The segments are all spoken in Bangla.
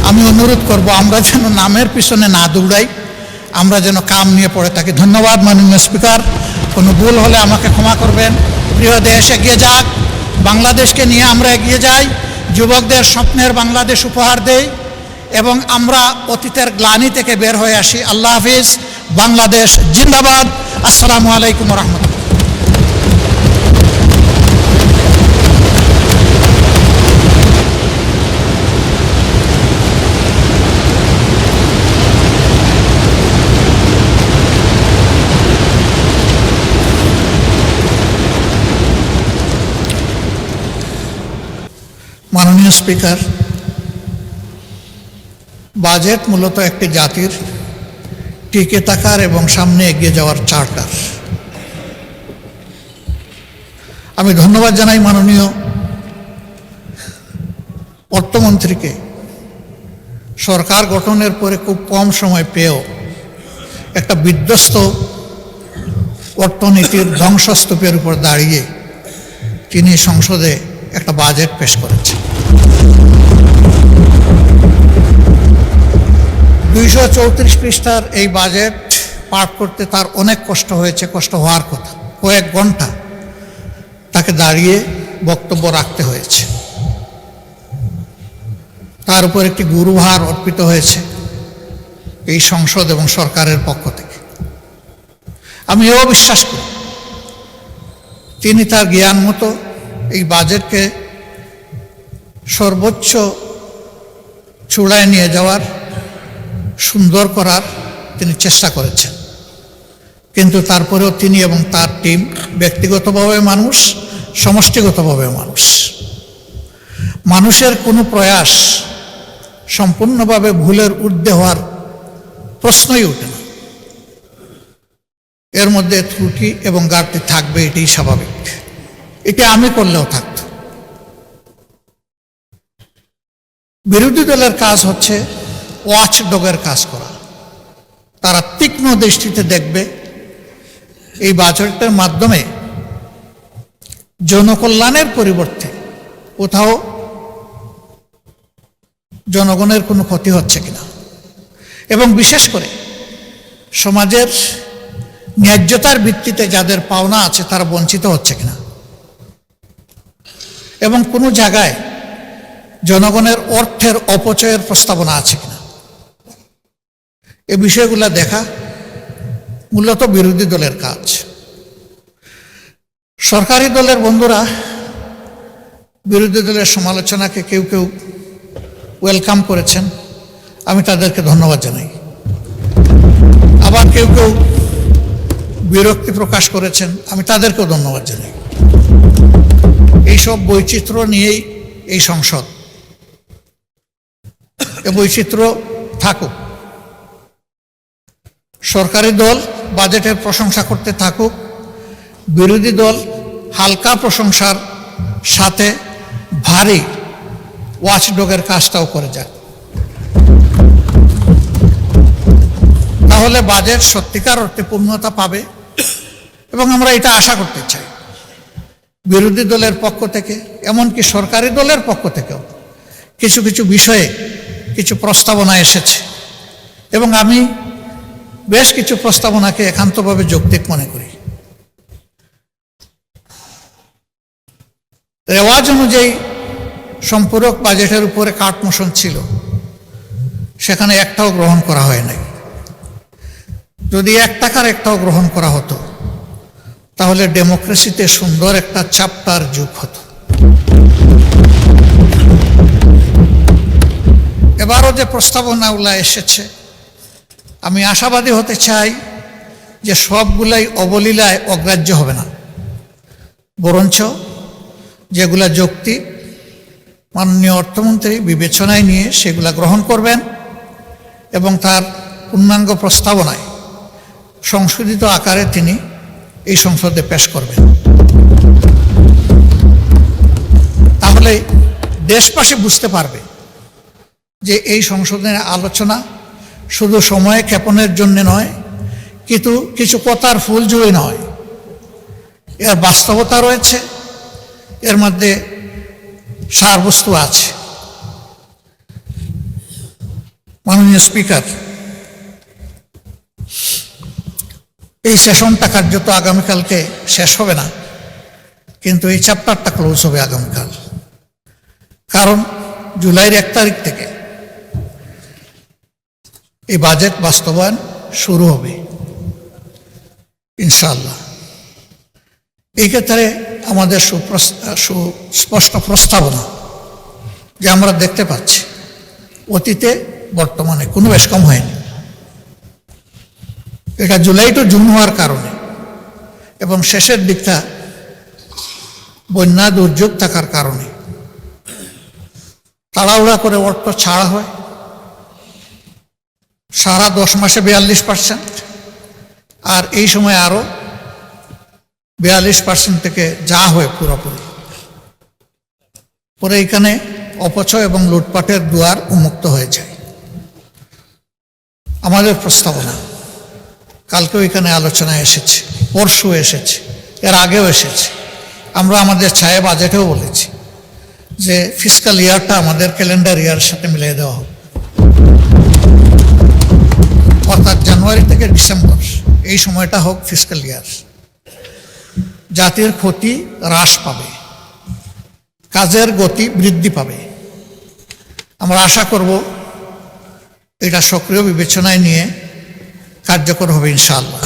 আমি অনুরোধ করব আমরা যেন নামের পিছনে না দৌড়াই, আমরা যেন কাম নিয়ে পড়ে থাকি। ধন্যবাদ মাননীয় স্পিকার, কোনো ভুল হলে আমাকে ক্ষমা করবেন। প্রিয় দেশ এগিয়ে যাক, বাংলাদেশকে নিয়ে আমরা এগিয়ে যাই, যুবকদের স্বপ্নের বাংলাদেশ উপহার দেই এবং আমরা অতীতের গ্লানি থেকে বের হয়ে আসি। আল্লাহ হাফিজ, বাংলাদেশ জিন্দাবাদ। আসসালামু আলাইকুম রহমতুল্লাহ। মাননীয় স্পিকার, বাজেট মূলত একটি জাতির টিকে থাকার এবং সামনে এগিয়ে যাওয়ার চার্টার। আমি ধন্যবাদ জানাই মাননীয় অর্থমন্ত্রীকে, সরকার গঠনের পরে খুব কম সময় পেয়েও একটা বিধ্বস্ত অর্থনীতির ধ্বংসস্তূপের উপর দাঁড়িয়ে তিনি সংসদে একটা বাজেট পেশ করেছেন। 234 পৃষ্ঠার এই বাজেট পাঠ করতে তার অনেক কষ্ট হয়েছে, কষ্ট হওয়ার কথা। কয়েক ঘন্টা তাকে দাঁড়িয়ে বক্তব্য রাখতে হয়েছে। তার উপর একটি গুরুভার অর্পিত হয়েছে এই সংসদ এবং সরকারের পক্ষ থেকে। আমি এও বিশ্বাস করি তিনি তার জ্ঞান মতো এই বাজেটকে সর্বোচ্চ চূড়ায় নিয়ে যাওয়ার, সুন্দর করার তিনি চেষ্টা করেছেন। কিন্তু তারপরেও তিনি এবং তার টিম ব্যক্তিগতভাবে মানুষ, সমষ্টিগতভাবে মানুষ, মানুষের কোনো প্রয়াস সম্পূর্ণভাবে ভুলের ঊর্ধ্বে হওয়ার প্রশ্নই ওঠে না। এর মধ্যে ত্রুটি এবং ঘাটতি থাকবে, এটাই স্বাভাবিক। এটা আমি করলেও থাকত। বিরোধী দলের কাজ হচ্ছে ওয়াচ ডগের কাজ করা। তারা তীক্ষ্ণ দৃষ্টিতে দেখবে এই বাজেটের মাধ্যমে জনকল্যাণের পরিবর্তে কোথাও জনগণের কোনো ক্ষতি হচ্ছে কিনা, এবং বিশেষ করে সমাজের ন্যায্যতার ভিত্তিতে যাদের পাওনা আছে তারা বঞ্চিত হচ্ছে কিনা, এবং কোনো জায়গায় জনগণের অর্থের অপচয়ের প্রস্তাবনা আছে কিনা, এই বিষয়গুলো দেখা মূলত বিরোধী দলের কাজ। সরকারি দলের বন্ধুরা বিরোধী দলের সমালোচনাকে কেউ কেউ ওয়েলকাম করেছেন, আমি তাদেরকে ধন্যবাদ জানাই। আবার কেউ কেউ বিরক্তি প্রকাশ করেছেন, আমি তাদেরকেও ধন্যবাদ জানাই। এইসব বৈচিত্র্য নিয়েই এই সংসদ, এই বৈচিত্র্য থাকুক। সরকারি দল বাজেটের প্রশংসা করতে থাকুক, বিরোধী দল হালকা প্রশংসার সাথে ভারী ওয়াচডগের কাজটাও করে যাক। তাহলে বাজেট সত্যিকার অর্থে পূর্ণতা পাবে এবং আমরা এটা আশা করতে চাই। বিরোধী দলের পক্ষ থেকে, এমনকি সরকারি দলের পক্ষ থেকেও কিছু কিছু বিষয়ে কিছু প্রস্তাবনা এসেছে এবং আমি বেশ কিছু প্রস্তাবনাকে একান্তভাবে যৌক্তিক মনে করি। রেওয়াজ অনুযায়ী সম্পূরক বাজেটের উপরে কাট মোশন ছিল, সেখানে একটাও গ্রহণ করা হয় নাই। যদি 1 টাকার একটাও গ্রহণ করা হতো তাহলে ডেমোক্রেসিতে সুন্দর একটা চ্যাপ্টার যোগ হতো। এবারও যে প্রস্তাবনাগুলো এসেছে, আমি আশাবাদী হতে চাই যে সবগুলাই অবলীলায় অগ্রাহ্য হবে না, বরঞ্চ যেগুলা যৌক্তিক মাননীয় অর্থমন্ত্রী বিবেচনায় নিয়ে সেগুলা গ্রহণ করবেন এবং তার পূর্ণাঙ্গ প্রস্তাবনায় সংশোধিত আকারে তিনি এই সংসদে পেশ করবেন। তাহলে দেশবাসী বুঝতে পারবে যে এই সংসদের আলোচনা শুধু সময় ক্ষেপণের জন্য নয়, কিন্তু কিছু কথার ফুলঝুরি নয়, এর বাস্তবতা রয়েছে, এর মধ্যে সারবস্তু আছে। মাননীয় স্পিকার, এই সেশনটা কার্যত আগামীকালকে শেষ হবে না, কিন্তু এই চ্যাপ্টারটা ক্লোজ হবে আগামীকাল। কারণ জুলাইয়ের 1 তারিখ থেকে এই বাজেট বাস্তবায়ন শুরু হবে ইনশাআল্লাহ। এই ক্ষেত্রে আমাদের সুস্পষ্ট প্রস্তাবনা যে আমরা দেখতে পাচ্ছি অতীতে বর্তমানে কোনো বেশ কম হয়নি। এটা জুলাই টু জুন হওয়ার কারণে এবং শেষের দিকটা বন্যা দুর্যোগ থাকার কারণে তাড়াহুড়া করে অর্থ ছাড়া হয়। সারা 10 মাসে 42%, আর এই সময় আরো 42% থেকে যা হয় পুরোপুরি। পরে এখানে অপচয় এবং লুটপাটের দুয়ার উন্মুক্ত হয়ে যায়। আমাদের প্রস্তাবনা কালকেও এখানে আলোচনায় এসেছে, পরশু এসেছে, এর আগেও এসেছে। আমরা আমাদের ছায়া বাজেটেও বলেছি যে ফিসকাল ইয়ারটা আমাদের ক্যালেন্ডার ইয়ারের সাথে মিলিয়ে দেওয়া হোক, অর্থাৎ জানুয়ারি থেকে ডিসেম্বর এই সময়টা হোক ফিসকাল ইয়ার। জাতির ক্ষতি হ্রাস পাবে, কাজের গতি বৃদ্ধি পাবে। আমরা আশা করব এটা সক্রিয় বিবেচনায় নিয়ে কার্যকর হবে ইনশাআল্লাহ।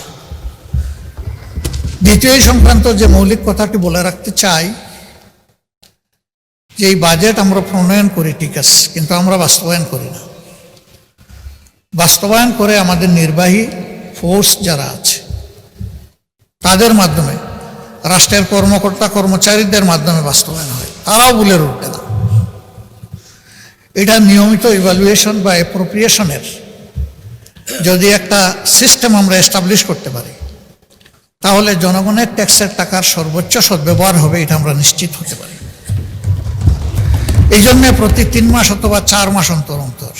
দ্বিতীয় সংক্রান্ত যে মৌলিক কথাটি বলে রাখতে চাই যে এই বাজেট আমরা প্রণয়ন করি ঠিক আছে, কিন্তু আমরা বাস্তবায়ন করি না। বাস্তবায়ন করে আমাদের নির্বাহী ফোর্স যারা আছে তাদের মাধ্যমে, রাষ্ট্রের কর্মকর্তা কর্মচারীদের মাধ্যমে বাস্তবায়ন হয়, তারাও ভুলে উঠবে না। এটা নিয়মিত ইভ্যালুয়েশন বা অ্যাপ্রোপ্রিয়েশনের যদি একটা সিস্টেম আমরা এস্টাবলিশ করতে পারি, তাহলে জনগণের ট্যাক্সের টাকার সর্বোচ্চ সদ্ব্যবহার হবে, এটা আমরা নিশ্চিত হতে পারি। এই জন্য প্রতি 3 মাস অথবা 4 মাস অন্তর অন্তর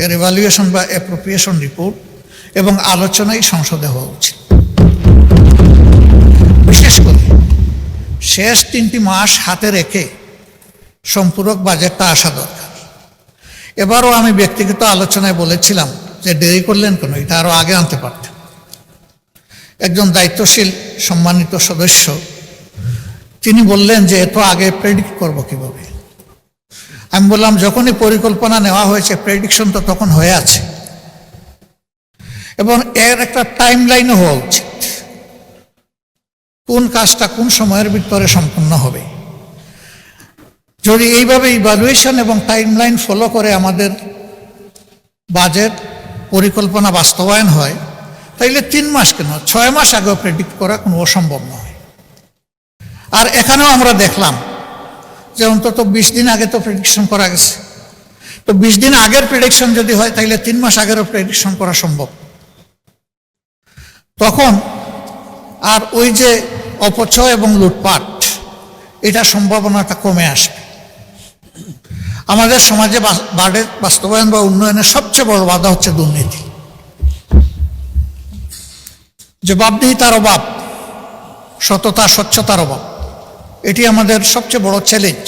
এর ইভ্যালুয়েশন বা অ্যাপ্রোপ্রিয়েশন রিপোর্ট এবং আলোচনাই সংসদে হওয়া উচিত। বিশেষ করে শেষ 3টি মাস হাতে রেখে সম্পূরক বাজেটটা আসা দরকার। এবারও আমি ব্যক্তিগত আলোচনায় বলেছিলাম যে দেরি করলেন কেন, এটা আরো আগে আনতে পারতেন। একজন দায়িত্বশীল সম্মানিত সদস্য তিনি বললেন যে এত আগে প্রেডিক্ট করব কিভাবে। আমি বললাম যখনই পরিকল্পনা নেওয়া হয়েছে প্রেডিকশন তো তখন হয়ে আছে, এবং এর একটা টাইম লাইনও হওয়া উচিত, কোন কাজটা কোন সময়ের ভিতরে সম্পূর্ণ হবে। যদি এইভাবে ইভ্যালুয়েশন এবং টাইম লাইন ফলো করে আমাদের বাজেট পরিকল্পনা বাস্তবায়ন হয়, তাইলে 3 মাস কেন 6 মাস আগেও প্রেডিক্ট করা কোনো অসম্ভব নয়। আর এখানেও আমরা দেখলাম যে অন্তত 20 দিন আগে তো প্রেডিকশন করা গেছে। তো 20 দিন আগের প্রেডিকশন যদি হয় তাইলে 3 মাস আগেরও প্রেডিকশন করা সম্ভব। তখন আর ওই যে অপচয় এবং লুটপাট, এটা সম্ভাবনাটা কমে আসবে। আমাদের সমাজে বাজেট বাস্তবায়ন বা উন্নয়নের সবচেয়ে বড় বাধা হচ্ছে দুর্নীতি, জবাবদিহিতার অভাব, সততা স্বচ্ছতার অভাব। এটি আমাদের সবচেয়ে বড় চ্যালেঞ্জ।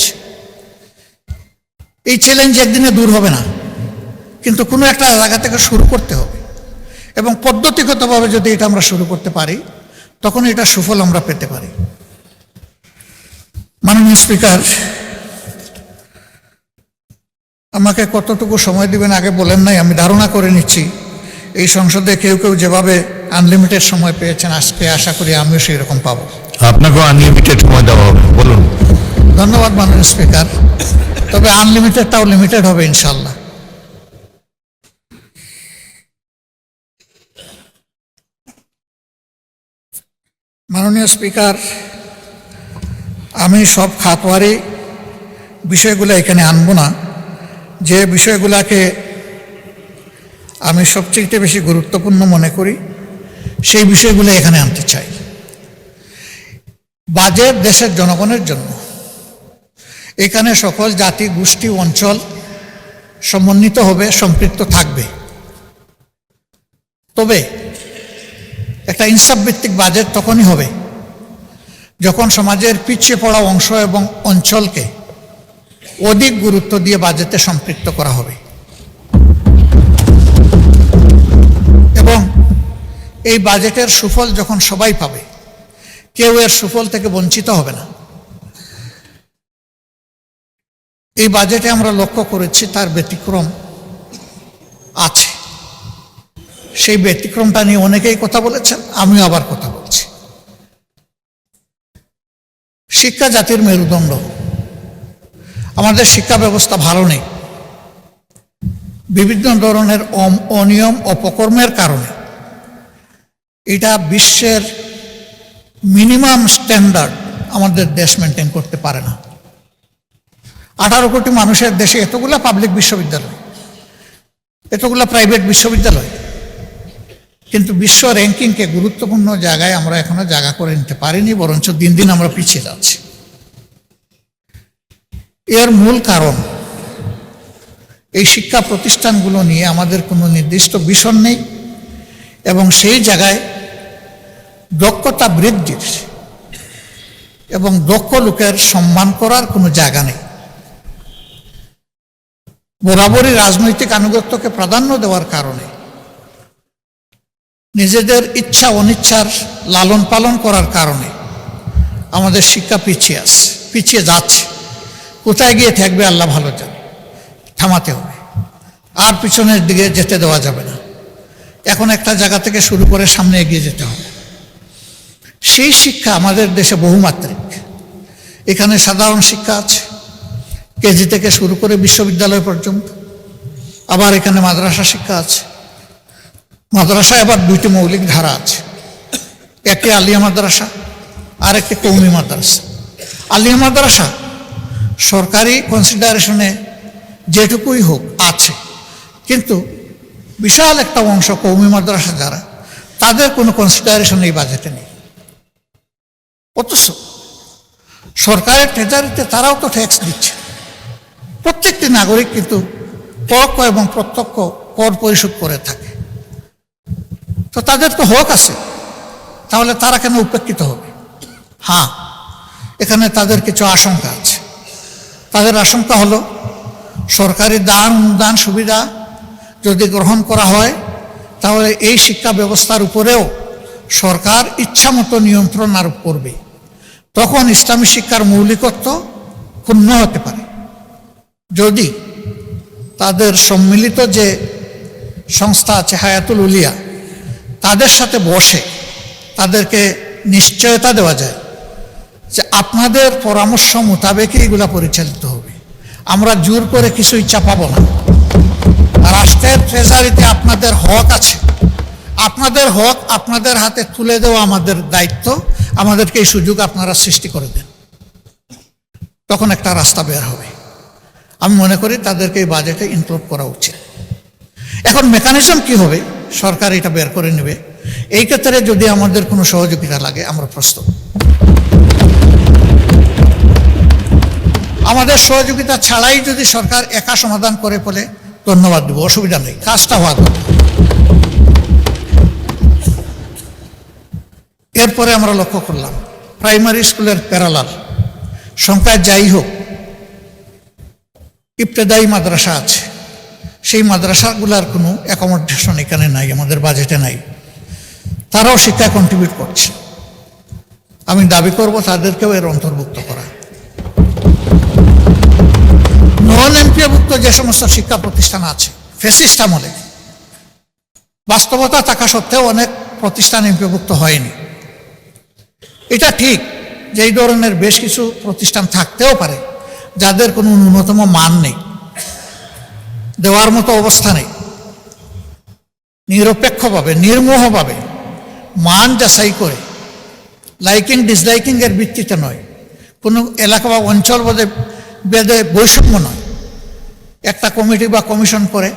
এই চ্যালেঞ্জ একদিনে দূর হবে না, কিন্তু কোনো একটা জায়গা থেকে শুরু করতে হবে, এবং পদ্ধতিগতভাবে যদি এটা আমরা শুরু করতে পারি তখন এটা সুফল আমরা পেতে পারি। মাননীয় স্পিকার, আমাকে কতটুকু সময় দিবেন আগে বলেন নাই, আমি ধারণা করে নিচ্ছি এই সংসদে কেউ কেউ যেভাবে আনলিমিটেড সময় পেয়েছেন, আজকে আশা করি আমিও সেই রকম পাবো। আপনাকেও আনলিমিটেড সময় দেওয়া হবে, বলুন। ধন্যবাদ মাননীয় স্পিকার, তবে আনলিমিটেডটাও লিমিটেড হবে ইনশাল্লাহ। মাননীয় স্পিকার, আমি সব খাতওয়ারি বিষয়গুলো এখানে আনবো না। যে বিষয়গুলোকে আমি সবচেয়ে বেশি গুরুত্বপূর্ণ মনে করি সেই বিষয়গুলো এখানে আনতে চাই। বাজেট দেশের জনগণের জন্য, এখানে সকল জাতি গোষ্ঠী অঞ্চল সমন্বিত হবে, সম্পৃক্ত থাকবে। তবে একটা ইনসাফ ভিত্তিক বাজেট তখনই হবে যখন সমাজের পিছিয়ে পড়া অংশ এবং অঞ্চলকে অধিক গুরুত্ব দিয়ে বাজেটে সম্পৃক্ত করা হবে। এই বাজেটের সুফল যখন সবাই পাবে, কেউ এর সুফল থেকে বঞ্চিত হবে না। এই বাজেটে আমরা লক্ষ্য করেছি তার ব্যতিক্রম আছে। সেই ব্যতিক্রমটা নিয়ে অনেকেই কথা বলেছেন, আমিও আবার কথা বলছি। শিক্ষা জাতির মেরুদণ্ড। আমাদের শিক্ষা ব্যবস্থা ভালো নেই। বিভিন্ন ধরনের অনিয়ম অপকর্মের কারণে এটা বিশ্বের মিনিমাম স্ট্যান্ডার্ড আমাদের দেশ মেনটেন করতে পারে না। 18 কোটি মানুষের দেশে এতগুলা পাবলিক বিশ্ববিদ্যালয়, এতগুলা প্রাইভেট বিশ্ববিদ্যালয়, কিন্তু বিশ্ব র্যাঙ্কিংকে গুরুত্বপূর্ণ জায়গায় আমরা এখনো জায়গা করে নিতে পারিনি, বরঞ্চ দিন দিন আমরা পিছিয়ে যাচ্ছি। এর মূল কারণ এই শিক্ষা প্রতিষ্ঠানগুলো নিয়ে আমাদের কোনো নির্দিষ্ট ভিশন নেই এবং সেই জায়গায় দক্ষতা বৃদ্ধির এবং দক্ষ লোকের সম্মান করার কোনো জায়গা নেই। বরাবরই রাজনৈতিক আনুগত্যকে প্রাধান্য দেওয়ার কারণে নিজেদের ইচ্ছা অনিচ্ছার লালন পালন করার কারণে আমাদের শিক্ষা পিছিয়ে যাচ্ছে। কোথায় গিয়ে থাকবে আল্লাহ ভালো জানে। থামাতে হবে, আর পিছনের দিকে যেতে দেওয়া যাবে না। এখন একটা জায়গা থেকে শুরু করে সামনে এগিয়ে যেতে হবে। সেই শিক্ষা আমাদের দেশে বহুমাত্রিক। এখানে সাধারণ শিক্ষা আছে, কেজি থেকে শুরু করে বিশ্ববিদ্যালয় পর্যন্ত। আবার এখানে মাদ্রাসা শিক্ষা আছে। মাদ্রাসায় আবার 2টি মৌলিক ধারা আছে, একটি আলিয়া মাদ্রাসা আর একটি কওমি মাদ্রাসা। আলিয়া মাদ্রাসা সরকারি কনসিডারেশনে যেটুকুই হোক আছে, কিন্তু বিশাল একটা অংশ কওমি মাদ্রাসা যারা, তাদের কোনো কনসিডারেশন এই বাজেটে নেই। অথচ সরকারের ট্রেজারিতে তারাও তো ট্যাক্স দিচ্ছে। প্রত্যেকটি নাগরিক কিন্তু পরোক্ষ এবং প্রত্যক্ষ কর পরিশোধ করে থাকে। তো তাদের তো হক আছে, তাহলে তারা কেন উপেক্ষিত হবে? হ্যাঁ, এখানে তাদের কিছু আশঙ্কা আছে। তাদের আশঙ্কা হলো সরকারি দান সুবিধা যদি গ্রহণ করা হয়, তাহলে এই শিক্ষা ব্যবস্থার উপরেও সরকার ইচ্ছামতো নিয়ন্ত্রণ আরোপ করবে। তখন ইসলামী শিক্ষার মৌলিকত্ব ক্ষুণ্ণ হতে পারে। যদি তাদের সম্মিলিত যে সংস্থা আছে হায়াতুল উলিয়া, তাদের সাথে বসে তাদেরকে নিশ্চয়তা দেওয়া যায় যে আপনাদের পরামর্শ মোতাবেকই এগুলা পরিচালিত হবে, আমরা জোর করে কিছুই চাপাবো না। রাষ্ট্রের ট্রেজারিতে আপনাদের হক আছে, আপনাদের হক আপনাদের হাতে তুলে দেওয়া আমাদের দায়িত্ব। আমাদেরকে এই সুযোগ আপনারা সৃষ্টি করে দেন, তখন একটা রাস্তা বের হবে। আমি মনে করি তাদেরকে এই বাজেটে ইনক্লুড করা উচিত। এখন মেকানিজম কি হবে, সরকার এটা বের করে নেবে। এই ক্ষেত্রে যদি আমাদের কোনো সহযোগিতা লাগে, আমরা প্রস্তুত। আমাদের সহযোগিতা ছাড়াই যদি সরকার একা সমাধান করে বলে, ধন্যবাদ দেব, অসুবিধা নেই, কাজটা হওয়া দরকার। এরপরে আমরা লক্ষ্য করলাম প্রাইমারি স্কুলের প্যারালাল সংখ্যায় যাই হোক, ইবতেদায়ী মাদ্রাসা আছে, সেই মাদ্রাসাগুলার কোনো অ্যাকোমোডেশন এখানে নাই, আমাদের বাজেটে নাই। তারাও শিক্ষায় কন্ট্রিবিউট করছে। আমি দাবি করব তাদেরকেও এর অন্তর্ভুক্ত করা। নন এমপিওভুক্ত যে সমস্ত শিক্ষা প্রতিষ্ঠান আছে, ফ্যাসিস্ট আমলে বাস্তবতা থাকা সত্ত্বেও অনেক প্রতিষ্ঠান এমপিওভুক্ত হয়নি। এটা ঠিক যে এই ধরনের বেশ কিছু প্রতিষ্ঠান থাকতেও পারে যাদের কোনো ন্যূনতম মান নেই, দেওয়ার মতো অবস্থা নেই। নিরপেক্ষভাবে নির্মোহভাবে মান যাচাই করে, লাইকিং ডিসলাইকিং এর ভিত্তিতে নয়, কোনো এলাকা বা অঞ্চল বেদে বৈষম্য নয়, একটা কমিটি বা কমিশন করে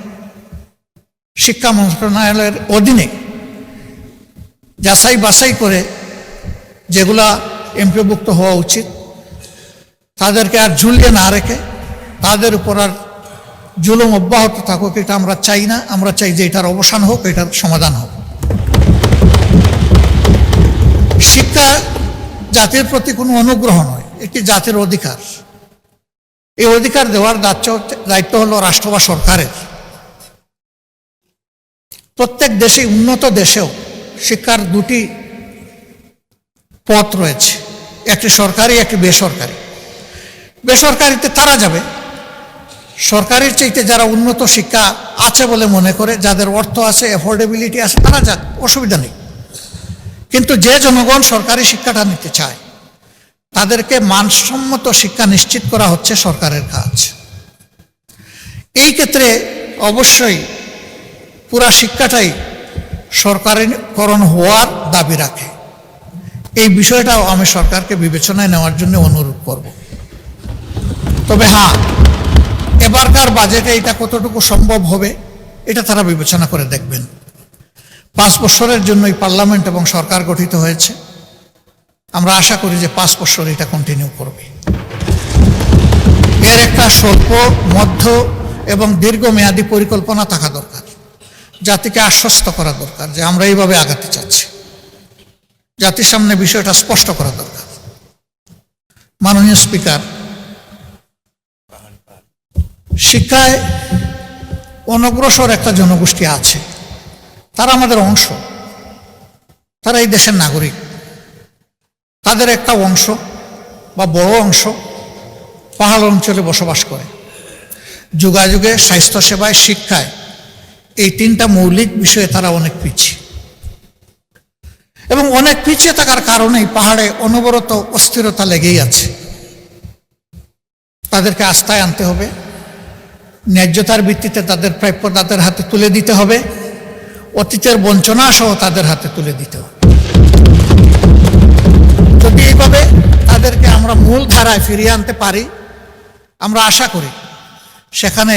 শিক্ষা মন্ত্রণালয়ের অধীনে যাচাই বাছাই করে যেগুলা এমপিওভুক্ত হওয়া উচিত, তাদেরকে আর ঝুলিয়ে না রেখে তাদের উপর আর জুলুম অব্যাহত থাকুক, এটা আমরা চাই না। আমরা চাই যে এটার অবসান হোক, এটার সমাধান হোক। শিক্ষা জাতির প্রতি কোনো অনুগ্রহ নয়, একটি জাতির অধিকার। এই অধিকার দেওয়ার দায়িত্ব হলো রাষ্ট্র বা সরকারের। প্রত্যেক দেশে, উন্নত দেশেও শিক্ষার দুটি পথ রয়েছে, একটি সরকারি, একটি বেসরকারি। বেসরকারিতে তারা যাবে, সরকারির চাইতে যারা উন্নত শিক্ষা আছে বলে মনে করে, যাদের অর্থ আছে, অ্যাফোর্ডেবিলিটি আছে, তারা যাক, অসুবিধা নেই। কিন্তু যে জনগণ সরকারি শিক্ষাটা নিতে চায় তাদেরকে মানসম্মত শিক্ষা নিশ্চিত করা হচ্ছে সরকারের কাজ। এই ক্ষেত্রে অবশ্যই পুরা শিক্ষাটাই সরকারিকরণ হওয়ার দাবি রাখে। এই বিষয়টাও আমি সরকারকে বিবেচনায় নেওয়ার জন্য অনুরোধ করব। তবে হ্যাঁ, এবারকার বাজেটে এটা কতটুকু সম্ভব হবে এটা তারা বিবেচনা করে দেখবেন। 5 বছরের জন্য এই পার্লামেন্ট এবং সরকার গঠিত হয়েছে। আমরা আশা করি যে 5 বছর এটা কন্টিনিউ করবে। এর একটা স্বল্প, মধ্য এবং দীর্ঘমেয়াদী পরিকল্পনা থাকা দরকার। জাতিকে আশ্বস্ত করা দরকার যে আমরা এইভাবে আগাতে চাচ্ছি। জাতির সামনে বিষয়টা স্পষ্ট করা দরকার। মাননীয় স্পিকার, শিক্ষায় অনগ্রসর একটা জনগোষ্ঠী আছে, তারা আমাদের অংশ, তারা এই দেশের নাগরিক। তাদের একটা অংশ বা বড় অংশ পাহাড় অঞ্চলে বসবাস করে। যোগাযোগে, স্বাস্থ্যসেবায়, শিক্ষায়, এই 3টা মৌলিক বিষয়ে তারা অনেক পিছিয়ে। এবং অনেক পিছিয়ে থাকার কারণেই পাহাড়ে অনবরত অস্থিরতা লেগেই আছে। তাদেরকে আস্থায় আনতে হবে, ন্যায্যতার ভিত্তিতে তাদের প্রাপ্য তাদের হাতে তুলে দিতে হবে, অতীতের বঞ্চনা সহ তাদের হাতে তুলে দিতে হবে। যদি এইভাবে তাদেরকে আমরা মূল ধারায় ফিরিয়ে আনতে পারি, আমরা আশা করি সেখানে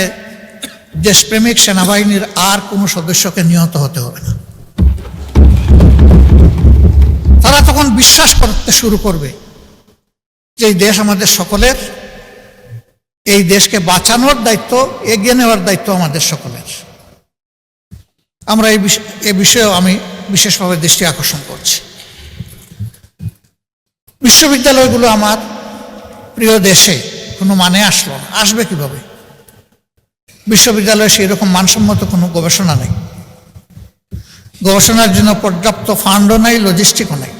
দেশপ্রেমিক সেনাবাহিনীর আর কোনো সদস্যকে নিহত হতে হবে না। তারা তখন বিশ্বাস করতে শুরু করবে যে এই দেশ আমাদের সকলের, এই দেশকে বাঁচানোর দায়িত্ব, এগিয়ে নেওয়ার দায়িত্ব আমাদের সকলের। আমরা এই বিষয়েও আমি বিশেষভাবে দৃষ্টি আকর্ষণ করছি। বিশ্ববিদ্যালয়গুলো আমার প্রিয় দেশে কোনো মানে আসলো না, আসবে কিভাবে? বিশ্ববিদ্যালয়ে সেই রকম মানসম্মত কোনো গবেষণা নেই, গবেষণার জন্য পর্যাপ্ত ফান্ডও নাই, লজিস্টিকও নেই,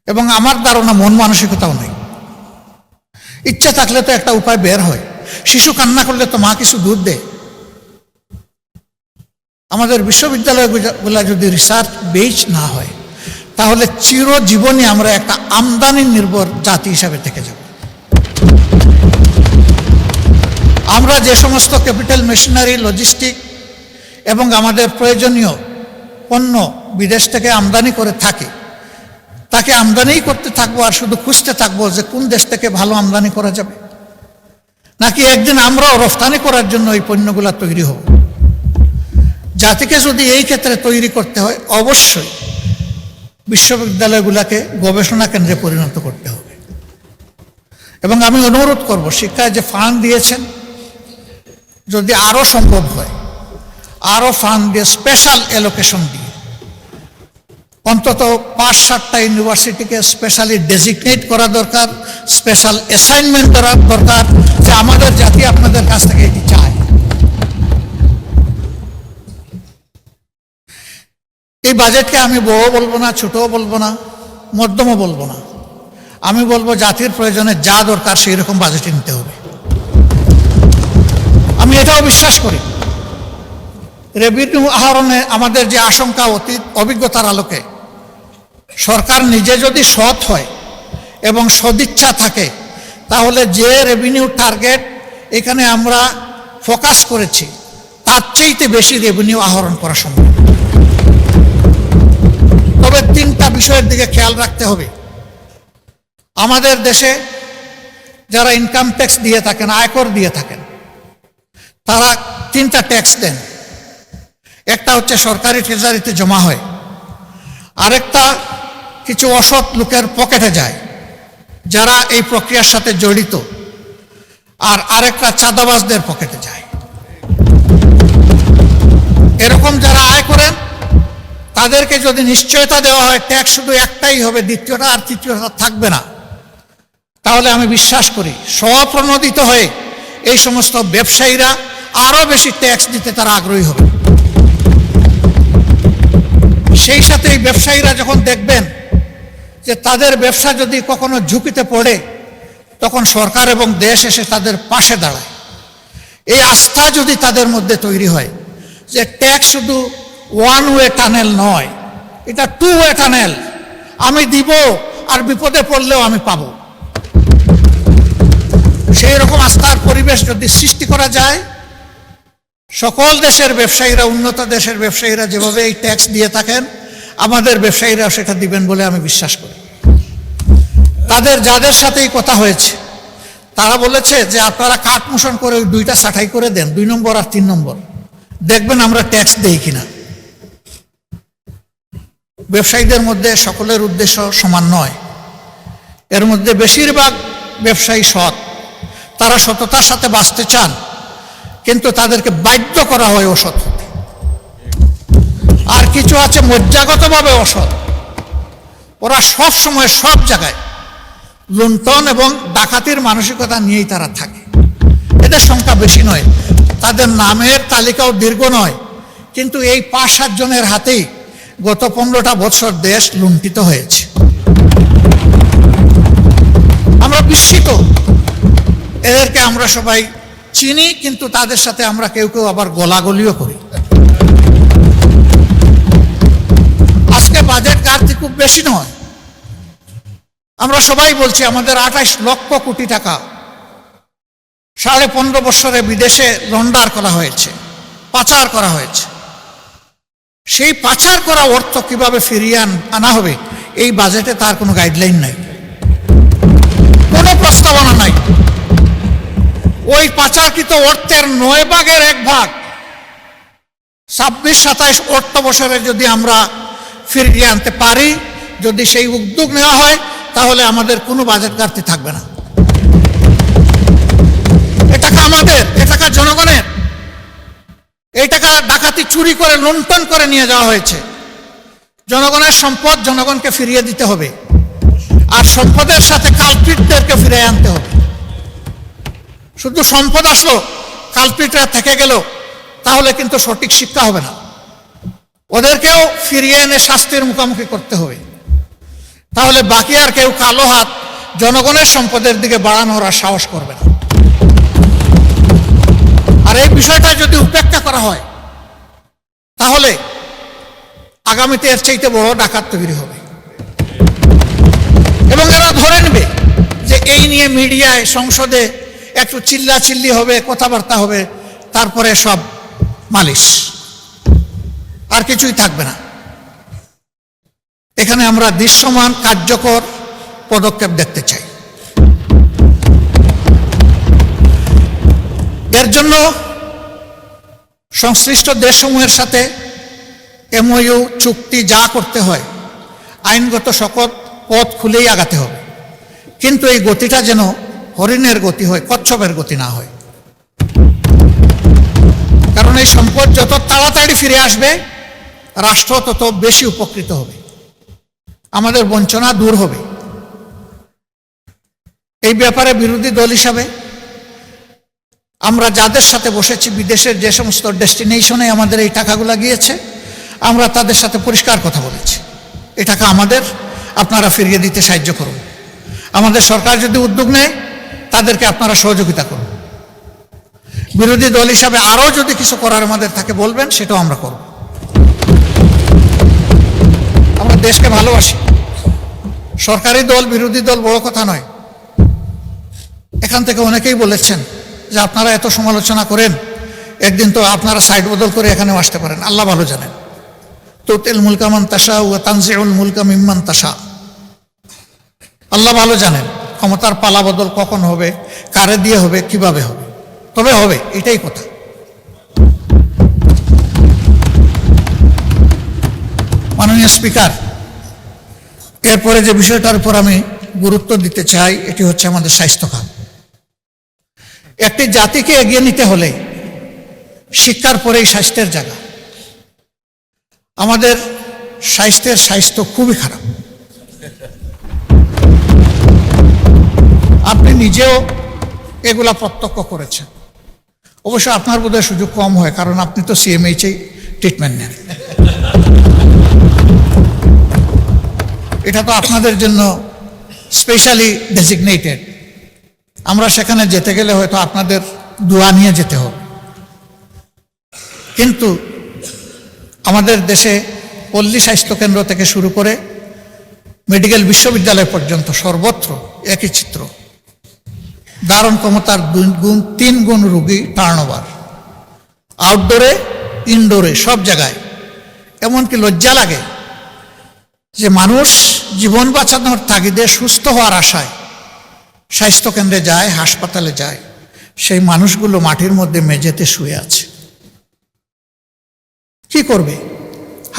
এবং আমার ধারণা মন মানসিকতাও নেই। ইচ্ছা থাকলে তো একটা উপায় বের হয়। শিশু কান্না করলে তো মা কিছু দুধ দেয়। আমাদের বিশ্ববিদ্যালয়গুলো যদি রিসার্চ বেস না হয় তাহলে চিরজীবনই আমরা একটা আমদানি নির্ভর জাতি হিসাবে থেকে যাব। আমরা যে সমস্ত ক্যাপিটাল, মেশিনারি, লজিস্টিক এবং আমাদের প্রয়োজনীয় পণ্য বিদেশ থেকে আমদানি করে থাকি, তাকে আমদানিই করতে থাকবো আর শুধু খুঁজতে থাকবো যে কোন দেশ থেকে ভালো আমদানি করা যাবে, নাকি একদিন আমরাও রফতানি করার জন্য এই পণ্যগুলো তৈরি হব। জাতিকে যদি এই ক্ষেত্রে তৈরি করতে হয়, অবশ্যই বিশ্ববিদ্যালয়গুলোকে গবেষণা কেন্দ্রে পরিণত করতে হবে। এবং আমি অনুরোধ করব, শিক্ষায় যে ফান্ড দিয়েছেন যদি আরও সম্ভব হয়, আরও ফান্ড দিয়ে স্পেশাল অ্যালোকেশন দিয়ে অন্তত 5-7টা ইউনিভার্সিটিকে স্পেশালি ডেজিগনেট করা দরকার, স্পেশাল অ্যাসাইনমেন্ট করা দরকার যে আমাদের জাতি আপনাদের কাছ থেকে এটি চায়। এই বাজেটকে আমি বড় বলবো না, ছোটও বলবো না, মধ্যমও বলবো না। আমি বলবো জাতির প্রয়োজনে যা দরকার সেই রকম বাজেটে নিতে হবে। আমি এটাও বিশ্বাস করি, রেভিনিউ আহরণে আমাদের যে আশঙ্কা, অতীত অভিজ্ঞতার আলোকে সরকার নিজে যদি সৎ হয় এবং সদিচ্ছা থাকে, তাহলে যে রেভিনিউ টার্গেট এখানে আমরা ফোকাস করেছি তার চাইতে বেশি রেভিনিউ আহরণ করা সম্ভব। তবে 3টা বিষয়ের দিকে খেয়াল রাখতে হবে। আমাদের দেশে যারা ইনকাম ট্যাক্স দিয়ে থাকেন, আয়কর দিয়ে থাকেন, তারা 3টা ট্যাক্স দেন। একটা হচ্ছে সরকারি ট্রেজারিতে জমা হয়, আরেকটা কিছু অসৎ লোকের পকেটে যায় যারা এই প্রক্রিয়ার সাথে জড়িত, আর আরেকটা চাঁদাবাজদের পকেটে যায়। এরকম যারা আয় করেন তাদেরকে যদি নিশ্চয়তা দেওয়া হয় ট্যাক্স শুধু একটাই হবে, দ্বিতীয়টা আর তৃতীয়টা থাকবে না, তাহলে আমি বিশ্বাস করি স্বপ্রণোদিত হয়ে এই সমস্ত ব্যবসায়ীরা আরো বেশি ট্যাক্স দিতে তারা আগ্রহী হবে। সেই সাথে এই ব্যবসায়ীরা যখন দেখবেন যে তাদের ব্যবসা যদি কখনো ঝুঁকিতে পড়ে, তখন সরকার এবং দেশ এসে তাদের পাশে দাঁড়ায়। এই আস্থা যদি তাদের মধ্যে তৈরি হয় যে ট্যাক্স শুধু ওয়ান ওয়ে টানেল নয়, এটা টু ওয়ে টানেল, আমি দিব আর বিপদে পড়লেও আমি পাবো, সেই রকম আস্থার পরিবেশ যদি সৃষ্টি করা যায়, সকল দেশের ব্যবসায়ীরা, উন্নত দেশের ব্যবসায়ীরা যেভাবে এই ট্যাক্স দিয়ে থাকেন, আমাদের ব্যবসায়ীরাও সেটা দিবেন বলে আমি বিশ্বাস করি। যাদের সাথেই কথা হয়েছে তারা বলেছে যে আপনারা কাট মোশন করে ওই দুইটা ছাঁটাই করে দেন, 2 নম্বর আর 3 নম্বর, দেখবেন আমরা ট্যাক্স দেই কিনা। ব্যবসায়ীদের মধ্যে সকলের উদ্দেশ্য সমান নয়, এর মধ্যে বেশিরভাগ ব্যবসায়ী সৎ, তারা সততার সাথে বাঁচতে চান, কিন্তু তাদেরকে বাধ্য করা হয় অসৎ হতে। আর কিছু আছে মজ্জাগতভাবে অসৎ, ওরা সব সময় সব জায়গায় লুণ্ঠন এবং ডাকাতির মানসিকতা নিয়েই তারা থাকে। এদের সংখ্যা বেশি নয়, তাদের নামের তালিকাও দীর্ঘ নয়, কিন্তু এই 5-7 জনের হাতেই গত 15টা বছর দেশ লুণ্ঠিত হয়েছে। আমরা বিস্মিত, এদেরকে আমরা সবাই চিনি, কিন্তু তাদের সাথে আমরা কেউ কেউ আবার গলাগলিও করি। আজকে বাজেট ঘাটতি খুব বেশি নয়, আমরা সবাই বলছি আমাদের 28 লক্ষ কোটি টাকা 15.5 বছরে বিদেশে লন্ডার করা হয়েছে, পাচার করা হয়েছে। সেই পাচার করা অর্থ কিভাবে ফিরিয়ে আনা হবে, এই বাজেটে তার কোনো গাইডলাইন নাই, কোনো প্রস্তাবনা নাই। ওই পাচারকৃত অর্থের 9 ভাগের 1 ভাগ 26-27 অর্থ বছরে যদি আমরা ফিরিয়ে আনতে পারি, যদি সেই উদ্যোগ নেওয়া হয়, তাহলে আমাদের কোনো বাজেট ঘাটতি থাকবে না। এ টাকা আমাদের, এ টাকা জনগণের, এই টাকা ডাকাতি চুরি করে লুণ্ঠন করে নিয়ে যাওয়া হয়েছে। জনগণের সম্পদ জনগণকে ফিরিয়ে দিতে হবে, আর সম্পদের সাথে কালপিটদেরকে ফিরিয়ে আনতে হবে। শুধু সম্পদ আসলো, কালপিটরা থেকে গেল, তাহলে কিন্তু সঠিক শিক্ষা হবে না। ওদেরকেও ফিরিয়ে এনে শাস্তির মুখোমুখি করতে হবে, তাহলে বাকি আর কেউ কালো হাত জনগণের সম্পদের দিকে বাড়ানোর আর সাহস করবে না। আর এই বিষয়টা যদি উপেক্ষা করা হয়, তাহলে আগামীতে এর চাইতে বড় ডাকাত তৈরি হবে, এবং এরা ধরে নেবে যে এই নিয়ে মিডিয়ায়, সংসদে একটু চিল্লাচিল্লি হবে, কথাবার্তা হবে, তারপরে সব মালিশ, আর কিছুই থাকবে না। এখানে আমরা দৃশ্যমান কার্যকর পদক্ষেপ দেখতে চাই। এর জন্য সংশ্লিষ্ট দেশসমূহের সাথে MOU চুক্তি যা করতে হয়, আইনগত সকল পথ খুলেই আগাতে হবে, কিন্তু এই গতিটা যেন হরিণের গতি হয়, কচ্ছপের গতি না হয়। কারণ এই সম্পদ যত তাড়াতাড়ি ফিরে আসবে, রাষ্ট্র তত বেশি উপকৃত হবে, আমাদের বঞ্চনা দূর হবে। এই ব্যাপারে বিরোধী দল হিসাবে আমরা যাদের সাথে বসেছি, বিদেশের যে সমস্ত ডেস্টিনেশনে আমাদের এই টাকাগুলো গিয়েছে, আমরা তাদের সাথে পরিষ্কার কথা বলেছি, এই টাকা আমাদের, আপনারা ফিরিয়ে দিতে সাহায্য করুন। আমাদের সরকার যদি উদ্যোগ নেয়, তাদেরকে আপনারা সহযোগিতা করুন। বিরোধী দল হিসাবে আরও যদি কিছু করার আমাদের থাকে বলবেন, সেটাও আমরা করব। আমরা দেশকে ভালোবাসি, সরকারি দল বিরোধী দল বড় কথা নয়। এখান থেকে অনেকেই বলেছেন যে আপনারা এত সমালোচনা করেন, একদিন তো আপনারা সাইড বদল করে এখানেও আসতে পারেন, আল্লাহ ভালো জানেন। তুতিল মুলকা মান তাশা ওয়া তানজিউল মুলকা মিম্মান তাশা, আল্লাহ ভালো জানেন ক্ষমতার পালা বদল কখন হবে, কারে দিয়ে হবে, কিভাবে হবে, তবে হবে, এটাই কথা। মাননীয় স্পিকার, এরপরে যে বিষয়টার উপর আমি গুরুত্ব দিতে চাই, এটি হচ্ছে আমাদের স্বাস্থ্যখাত। একটি জাতিকে এগিয়ে নিতে হলে শিক্ষার পরেই স্বাস্থ্যের জায়গা। আমাদের স্বাস্থ্য খুবই খারাপ, আপনি নিজেও এগুলা প্রত্যক্ষ করেছেন। অবশ্য আপনার বোধহয় সুযোগ কম হয়, কারণ আপনি তো CMH ট্রিটমেন্ট নেন। এটা তো আপনাদের জন্য স্পেশালি ডেজিগনেটেড। আমরা সেখানে যেতে গেলে হয়তো আপনাদের দোয়া নিয়ে যেতে হবে। কিন্তু আমাদের দেশে পল্লী স্বাস্থ্যকেন্দ্র থেকে শুরু করে মেডিকেল বিশ্ববিদ্যালয় পর্যন্ত সর্বত্র একই চিত্র। ধারণ ক্ষমতার 3 গুণ রোগী টার্নওভার, আউটডোরে ইনডোরে সব জায়গায়। এমনকি লজ্জা লাগে যে মানুষ জীবন বাঁচানোর তাগিদে সুস্থ হওয়ার আশায় স্বাস্থ্যকেন্দ্রে যায়, হাসপাতালে যায়, সেই মানুষগুলো মাটির মধ্যে মেঝেতে শুয়ে আছে। কি করবে?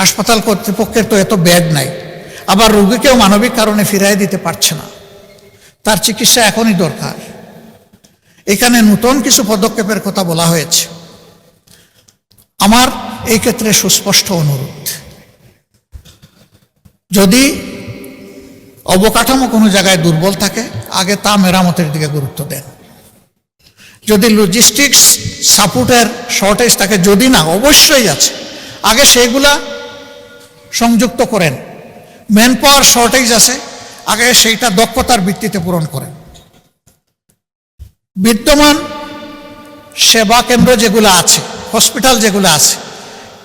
হাসপাতাল কর্তৃপক্ষের তো এত বেড নাই, আবার রোগীকেও মানবিক কারণে ফিরাই দিতে পারছে না। তার চিকিৎসা এখনই দরকার। এখানে নতুন কিছু পদক্ষেপের কথা বলা হয়েছে। আমার এই ক্ষেত্রে সুস্পষ্ট অনুরোধ, যদি অবকাঠামো কোনো জায়গায় দুর্বল থাকে আগে তা মেরামতের দিকে গুরুত্ব দেন। যদি লজিস্টিক্স সাপোর্টের শর্টেজ থাকে, যদি না অবশ্যই আছে, আগে সেইগুলা সংযুক্ত করেন। ম্যান পাওয়ার শর্টেজ আছে, আগে সেইটা দক্ষতার ভিত্তিতে পূরণ করেন। বিদ্যমান সেবা কেন্দ্র যেগুলো আছে, হসপিটাল যেগুলো আছে,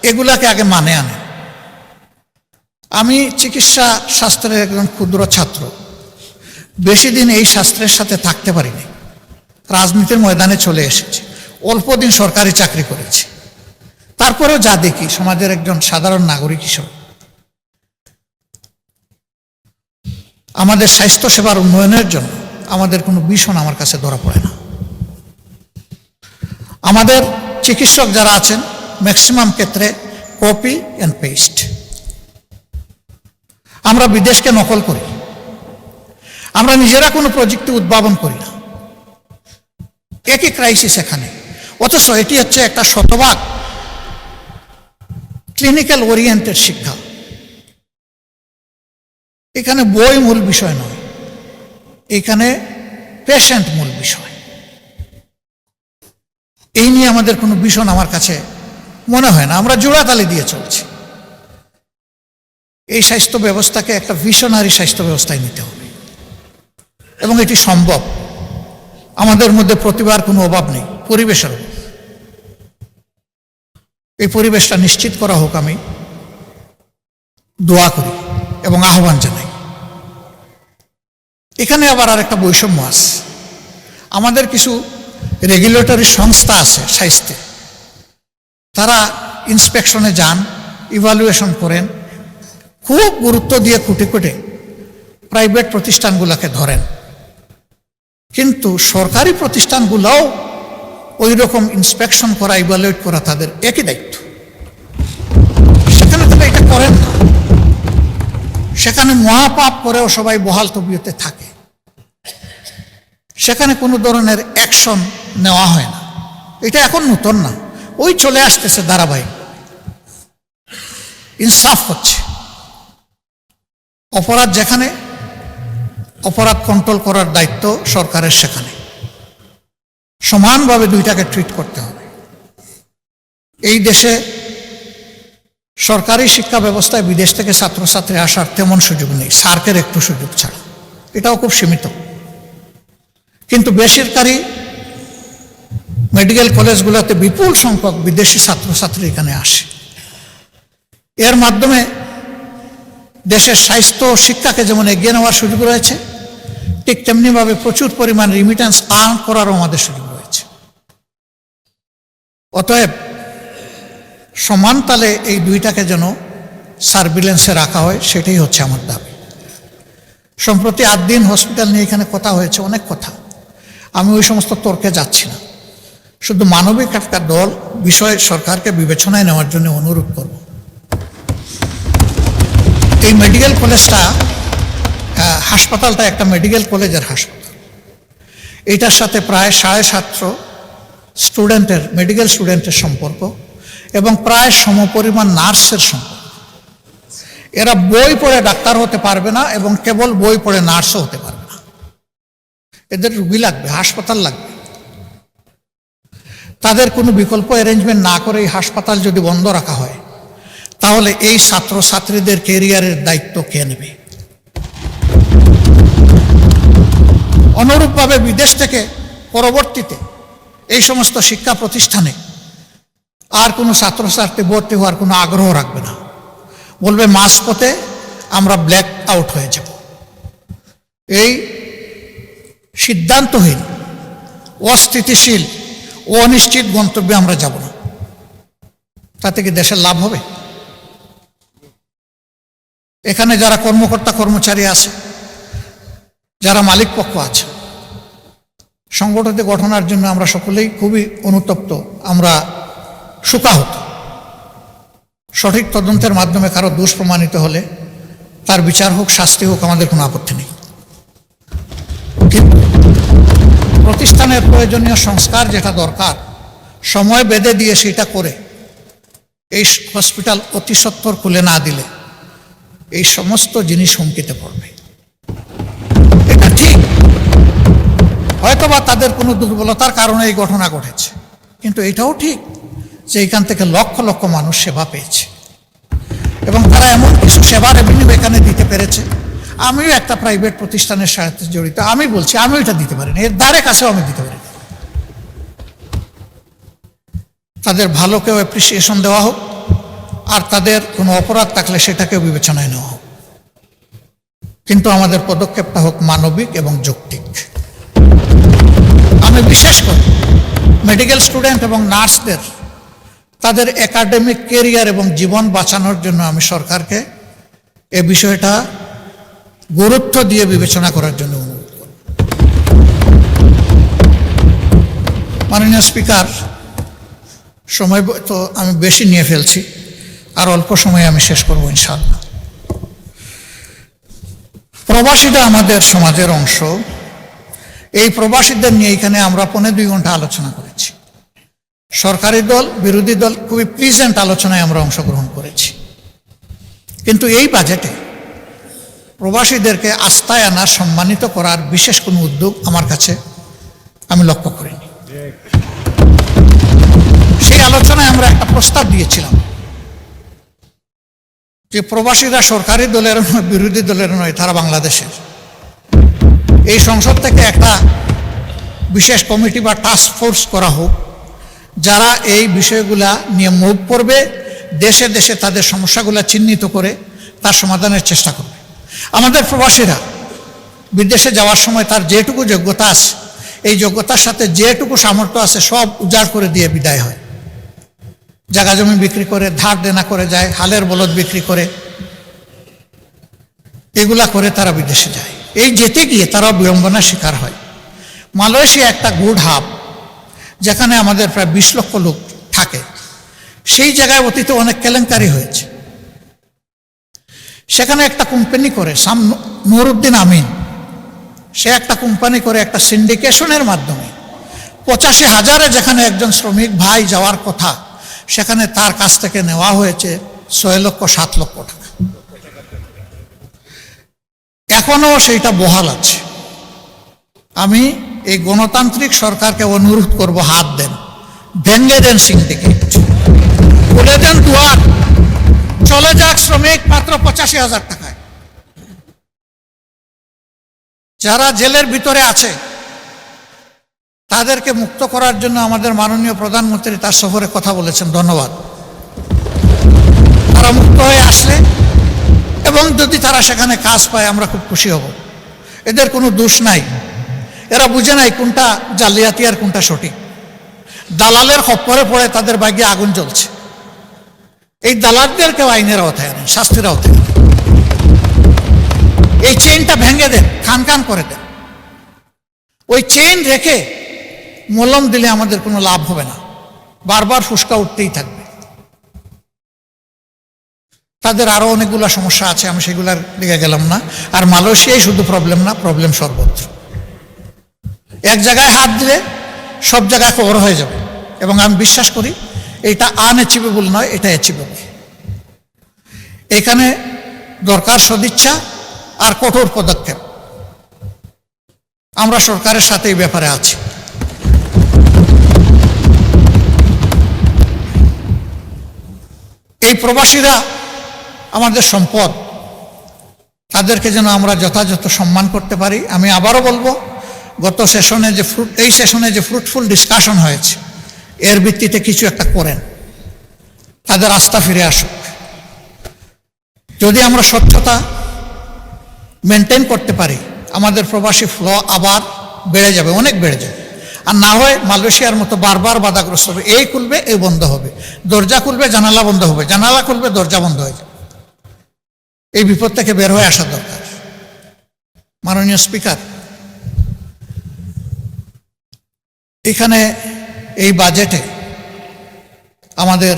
এগুলাকে আগে মানে আনে। আমি চিকিৎসা শাস্ত্রের একজন ক্ষুদ্র ছাত্র, বেশি দিন এই শাস্ত্রের সাথে থাকতে পারিনি। রাজনীতির ময়দানে চলে এসেছি, অল্প দিন সরকারি চাকরি করেছি। তারপরেও যা দেখি সমাজের একজন সাধারণ নাগরিক হিসেবে, আমাদের স্বাস্থ্য সেবার উন্নয়নের জন্য আমাদের কোনো ভীষণ আমার কাছে ধরা পড়ে না। আমাদের চিকিৎসক যারা আছেন ম্যাক্সিমাম ক্ষেত্রে কপি অ্যান্ড পেস্ট। আমরা বিদেশকে নকল করি, আমরা নিজেরা কোনো প্রযুক্তি উদ্ভাবন করি না। একই ক্রাইসিস এখানে, অথচ এটি হচ্ছে একটা শতভাগ ক্লিনিক্যাল ওরিয়েন্টেড শিক্ষা। এখানে বই মূল বিষয় নয়, এখানে পেশেন্ট মূল বিষয়। এই নিয়ে আমাদের কোনো ভীষণ আমার কাছে মনে হয় না। আমরা জোড়াতালি দিয়ে চলছি। এই স্বাস্থ্য ব্যবস্থাকে একটা ভিশনারি স্বাস্থ্য ব্যবস্থায় নিতে হবে, এবং এটি সম্ভব। আমাদের মধ্যে প্রতিভার কোনো অভাব নেই, পরিবেশের অভাব। এই পরিবেশটা নিশ্চিত করা হোক, আমি দোয়া করি এবং আহ্বান জানাই। এখানে আবার আর একটা বৈষম্য আছে। আমাদের কিছু রেগুলেটরি সংস্থা আছে স্বাস্থ্যে, তারা ইন্সপেকশনে যান, ইভালুয়েশন করেন, খুব গুরুত্ব দিয়ে খুঁটে খুঁটে প্রাইভেট প্রতিষ্ঠানগুলোকে ধরেন। কিন্তু সরকারি প্রতিষ্ঠানগুলোও ওই রকম ইন্সপেকশন করা, ইভালুয়েট করা তাদের একই দায়িত্ব। সেখানে তারা এটা করেন না। সেখানে মহাপাপ করেও সবাই বহাল তবিয়তে থাকে। সেখানে কোনো ধরনের অ্যাকশন নেওয়া হয় না। এটা এখন নতুন না, ওই চলে আসতেছে ধারাবাহিক। ইনসাফ হচ্ছে। অপরাধ যেখানে, অপরাধ কন্ট্রোল করার দায়িত্ব সরকারের, সেখানে সমানভাবে দুইটাকে ট্রিট করতে হবে। এই দেশে সরকারি শিক্ষা ব্যবস্থায় বিদেশ থেকে ছাত্রছাত্রী আসার তেমন সুযোগ নেই, সার্কের একটু সুযোগ ছাড়া, এটাও খুব সীমিত। কিন্তু বেসরকারি মেডিকেল কলেজগুলোতে বিপুল সংখ্যক বিদেশি ছাত্রছাত্রী এখানে আসে। এর মাধ্যমে দেশের স্বাস্থ্য শিক্ষাকে যেমন এগিয়ে নেওয়ার সুযোগ রয়েছে, ঠিক তেমনিভাবে প্রচুর পরিমাণ রিমিটেন্স আর্ন করারও আমাদের সুযোগ রয়েছে। অতএব সমান তালে এই দুইটাকে যেন সার্ভিলেন্সে রাখা হয়, সেটাই হচ্ছে আমার দাবি। সম্প্রতি 8 দিন হসপিটাল নিয়ে এখানে কথা হয়েছে, অনেক কথা। আমি ওই সমস্ত তর্কে যাচ্ছি না। শুধু মানবিক একটা দল বিষয় সরকারকে বিবেচনায় নেওয়ার জন্য অনুরোধ করব। এই মেডিকেল কলেজটা, হাসপাতালটা একটা মেডিকেল কলেজের হাসপাতাল। এইটার সাথে প্রায় 750 স্টুডেন্টের, মেডিকেল স্টুডেন্টের সম্পর্ক, এবং প্রায় সমপরিমাণ নার্সের সম্পর্ক। এরা বই পড়ে ডাক্তার হতে পারবে না, এবং কেবল বই পড়ে নার্সও হতে পারবে না। এদের রুগী লাগবে, হাসপাতাল লাগবে। তাদের কোনো বিকল্প অ্যারেঞ্জমেন্ট না করে এই হাসপাতাল যদি বন্ধ রাখা হয়, তাহলে এই ছাত্রছাত্রীদের ক্যারিয়ারের দায়িত্ব কে নেবে? অনুরূপভাবে বিদেশ থেকে পরবর্তীতে এই সমস্ত শিক্ষা প্রতিষ্ঠানে আর কোনো ছাত্রছাত্রী ভর্তি হওয়ার কোনো আগ্রহ রাখবে না, বলবে মাঝপথে আমরা ব্ল্যাক আউট হয়ে যাব। এই সিদ্ধান্তহীন, অস্থিতিশীল ও অনিশ্চিত গন্তব্যে আমরা যাব না। তাতে কি দেশের লাভ হবে? এখানে যারা কর্মকর্তা কর্মচারী আছে, যারা মালিক পক্ষ আছে, সংগঠিত গঠনের জন্য আমরা সকলেই খুবই অনুতপ্ত, আমরা শোকাহত। সঠিক তদন্তের মাধ্যমে কারো দোষ প্রমাণিত হলে তার বিচার হোক, শাস্তি হোক, আমাদের কোনো আপত্তি নেই। কিন্তু প্রতিষ্ঠানের প্রয়োজনীয় সংস্কার যেটা দরকার, সময় বেঁধে দিয়ে সেটা করে এই হসপিটাল অতি সত্বর খুলে না দিলে এই সমস্ত জিনিস হুমকিতে পড়বে। এটা ঠিক, হয়তোবা তাদের কোনো দুর্বলতার কারণে এই ঘটনা ঘটেছে, কিন্তু এটাও ঠিক যে এখান থেকে লক্ষ লক্ষ মানুষ সেবা পেয়েছে এবং তারা এমন কিছু সেবার রেভিনিউ এখানে দিতে পেরেছে। আমিও একটা প্রাইভেট প্রতিষ্ঠানের সাথে জড়িত, আমি বলছি আমিও এটা দিতে পারিনি, এর ধারে কাছেও আমি দিতে পারিনি। তাদের ভালোকেও অ্যাপ্রিসিয়েশন দেওয়া হোক, আর তাদের কোনো অপরাধ থাকলে সেটাকেও বিবেচনায় নেওয়া হোক, কিন্তু আমাদের পদক্ষেপটা হোক মানবিক এবং যৌক্তিক। আমি বিশেষ করে মেডিকেল স্টুডেন্ট এবং নার্সদের তাদের একাডেমিক কেরিয়ার এবং জীবন বাঁচানোর জন্য আমি সরকারকে এ বিষয়টা গুরুত্ব দিয়ে বিবেচনা করার জন্য অনুরোধ করব। মাননীয় স্পিকার, সময় তো আমি বেশি নিয়ে ফেলছি, আর অল্প সময়ে আমি শেষ করব ইনশাআল্লাহ। প্রবাসীরা আমাদের সমাজের অংশ। এই প্রবাসীদের নিয়ে এখানে আমরা 1.5-2 ঘন্টা আলোচনা করেছি। সরকারি দল, বিরোধী দল, খুবই প্লিজেন্ট আলোচনায় আমরা অংশগ্রহণ করেছি, কিন্তু এই বাজেটে প্রবাসীদেরকে আস্থায় আনা, সম্মানিত করার বিশেষ কোনো উদ্যোগ আমার কাছে আমি লক্ষ্য করিনি। সেই আলোচনায় আমরা একটা প্রস্তাব দিয়েছিলাম যে প্রবাসীরা সরকারি দলের নয়, বিরোধী দলের নয়, তারা বাংলাদেশের। এই সংসদ থেকে একটা বিশেষ কমিটি বা টাস্ক ফোর্স করা হোক, যারা এই বিষয়গুলা নিয়ে মুভ করবে, দেশে দেশে তাদের সমস্যাগুলা চিহ্নিত করে তার সমাধানের চেষ্টা করবে। আমাদের প্রবাসীরা বিদেশে যাওয়ার সময় তার যেটুকু যোগ্যতা আছে, এই যোগ্যতার সাথে যেটুকু সামর্থ্য আছে সব উজাড় করে দিয়ে বিদায় হয়। জায়গা জমি বিক্রি করে, ধার দেনা করে যায়, হালের বলদ বিক্রি করে, এগুলা করে তারা বিদেশে যায়। এই যেতে গিয়ে তারাও বিড়ম্বনার শিকার হয়। মালয়েশিয়া একটা গুড হাব, যেখানে আমাদের প্রায় 20 লক্ষ লোক থাকে। সেই জায়গায় অতীতে অনেক কেলেঙ্কারি হয়েছে। সেখানে একটা কোম্পানি করে, নুরুদ্দিন আমিন, সে একটা কোম্পানি করে একটা সিন্ডিকেশনের মাধ্যমে 85,000-এ যেখানে একজন শ্রমিক ভাই যাওয়ার কথা, সেখানে তার কাছ থেকে নেওয়া হয়েছে 6-7 লক্ষ টাকা। এখনো সেইটা বহাল আছে। আমি এই গণতান্ত্রিক সরকারকে অনুরোধ করব, হাত দেন, ভেঙে দেন সিন্ডিকেট, খুলে দেন দুয়ার, চলে যাক শ্রমিক মাত্র 85,000 টাকায়। যারা জেলের ভিতরে আছে তাদেরকে মুক্ত করার জন্য আমাদের মাননীয় প্রধানমন্ত্রী তার সফরে কথা বলেছেন, ধন্যবাদ। তারা মুক্ত হয়ে আসলে এবং যদি তারা সেখানে কাজ পায় আমরা খুব খুশি হব। এদের কোনো দোষ নাই, এরা বুঝে নাই কোনটা জালিয়াতি আর কোনটা সঠিক। দালালের খপ্পরে পড়ে তাদের ভাগ্যে আগুন জ্বলছে। এই দালালদেরকেও আইনের আওতায় আনেন, শাস্তির আওতায় আনেন। এই চেইনটা ভেঙে দেন, খান খান করে দেন। ওই চেইন রেখে মলম দিলে আমাদের কোনো লাভ হবে না, বারবার ফুসকা উঠতেই থাকবে। তাদের আরো অনেকগুলো সমস্যা আছে, আমি সেগুলার দিকে গেলাম না। আর মালয়েশিয়াই শুধু প্রবলেম না, প্রবলেম সর্বত্র। এক জায়গায় হাত দিলে সব জায়গায় কভার হয়ে যাবে, এবং আমি বিশ্বাস করি এটা আনঅ্যাচিভেবল নয়, এটা অ্যাচিভেবল। এখানে দরকার সদিচ্ছা আর কঠোর পদক্ষেপ। আমরা সরকারের সাথে এই ব্যাপারে আছি। এই প্রবাসীরা আমাদের সম্পদ, তাদেরকে যেন আমরা যথাযথ সম্মান করতে পারি। আমি আবারও বলবো, গত সেশনে এই সেশনে যে ফ্রুটফুল ডিসকাশন হয়েছে, এর ভিত্তিতে কিছু একটা করেন, তাদের আস্থা ফিরে আসুক। যদি আমরা স্বচ্ছতা মেনটেন করতে পারি, আমাদের প্রবাসী ফ্লো আবার বেড়ে যাবে, অনেক বেড়ে যাবে। আর না হয় মালয়েশিয়ার মতো বারবার বাধাগ্রস্ত হবে, এই খুলবে এই বন্ধ হবে, দরজা খুলবে জানালা বন্ধ হবে, জানালা খুলবে দরজা বন্ধ হয়ে যাবে। এই বিপদ থেকে বের হয়ে আসা দরকার। মাননীয় স্পিকার, এখানে এই বাজেটে আমাদের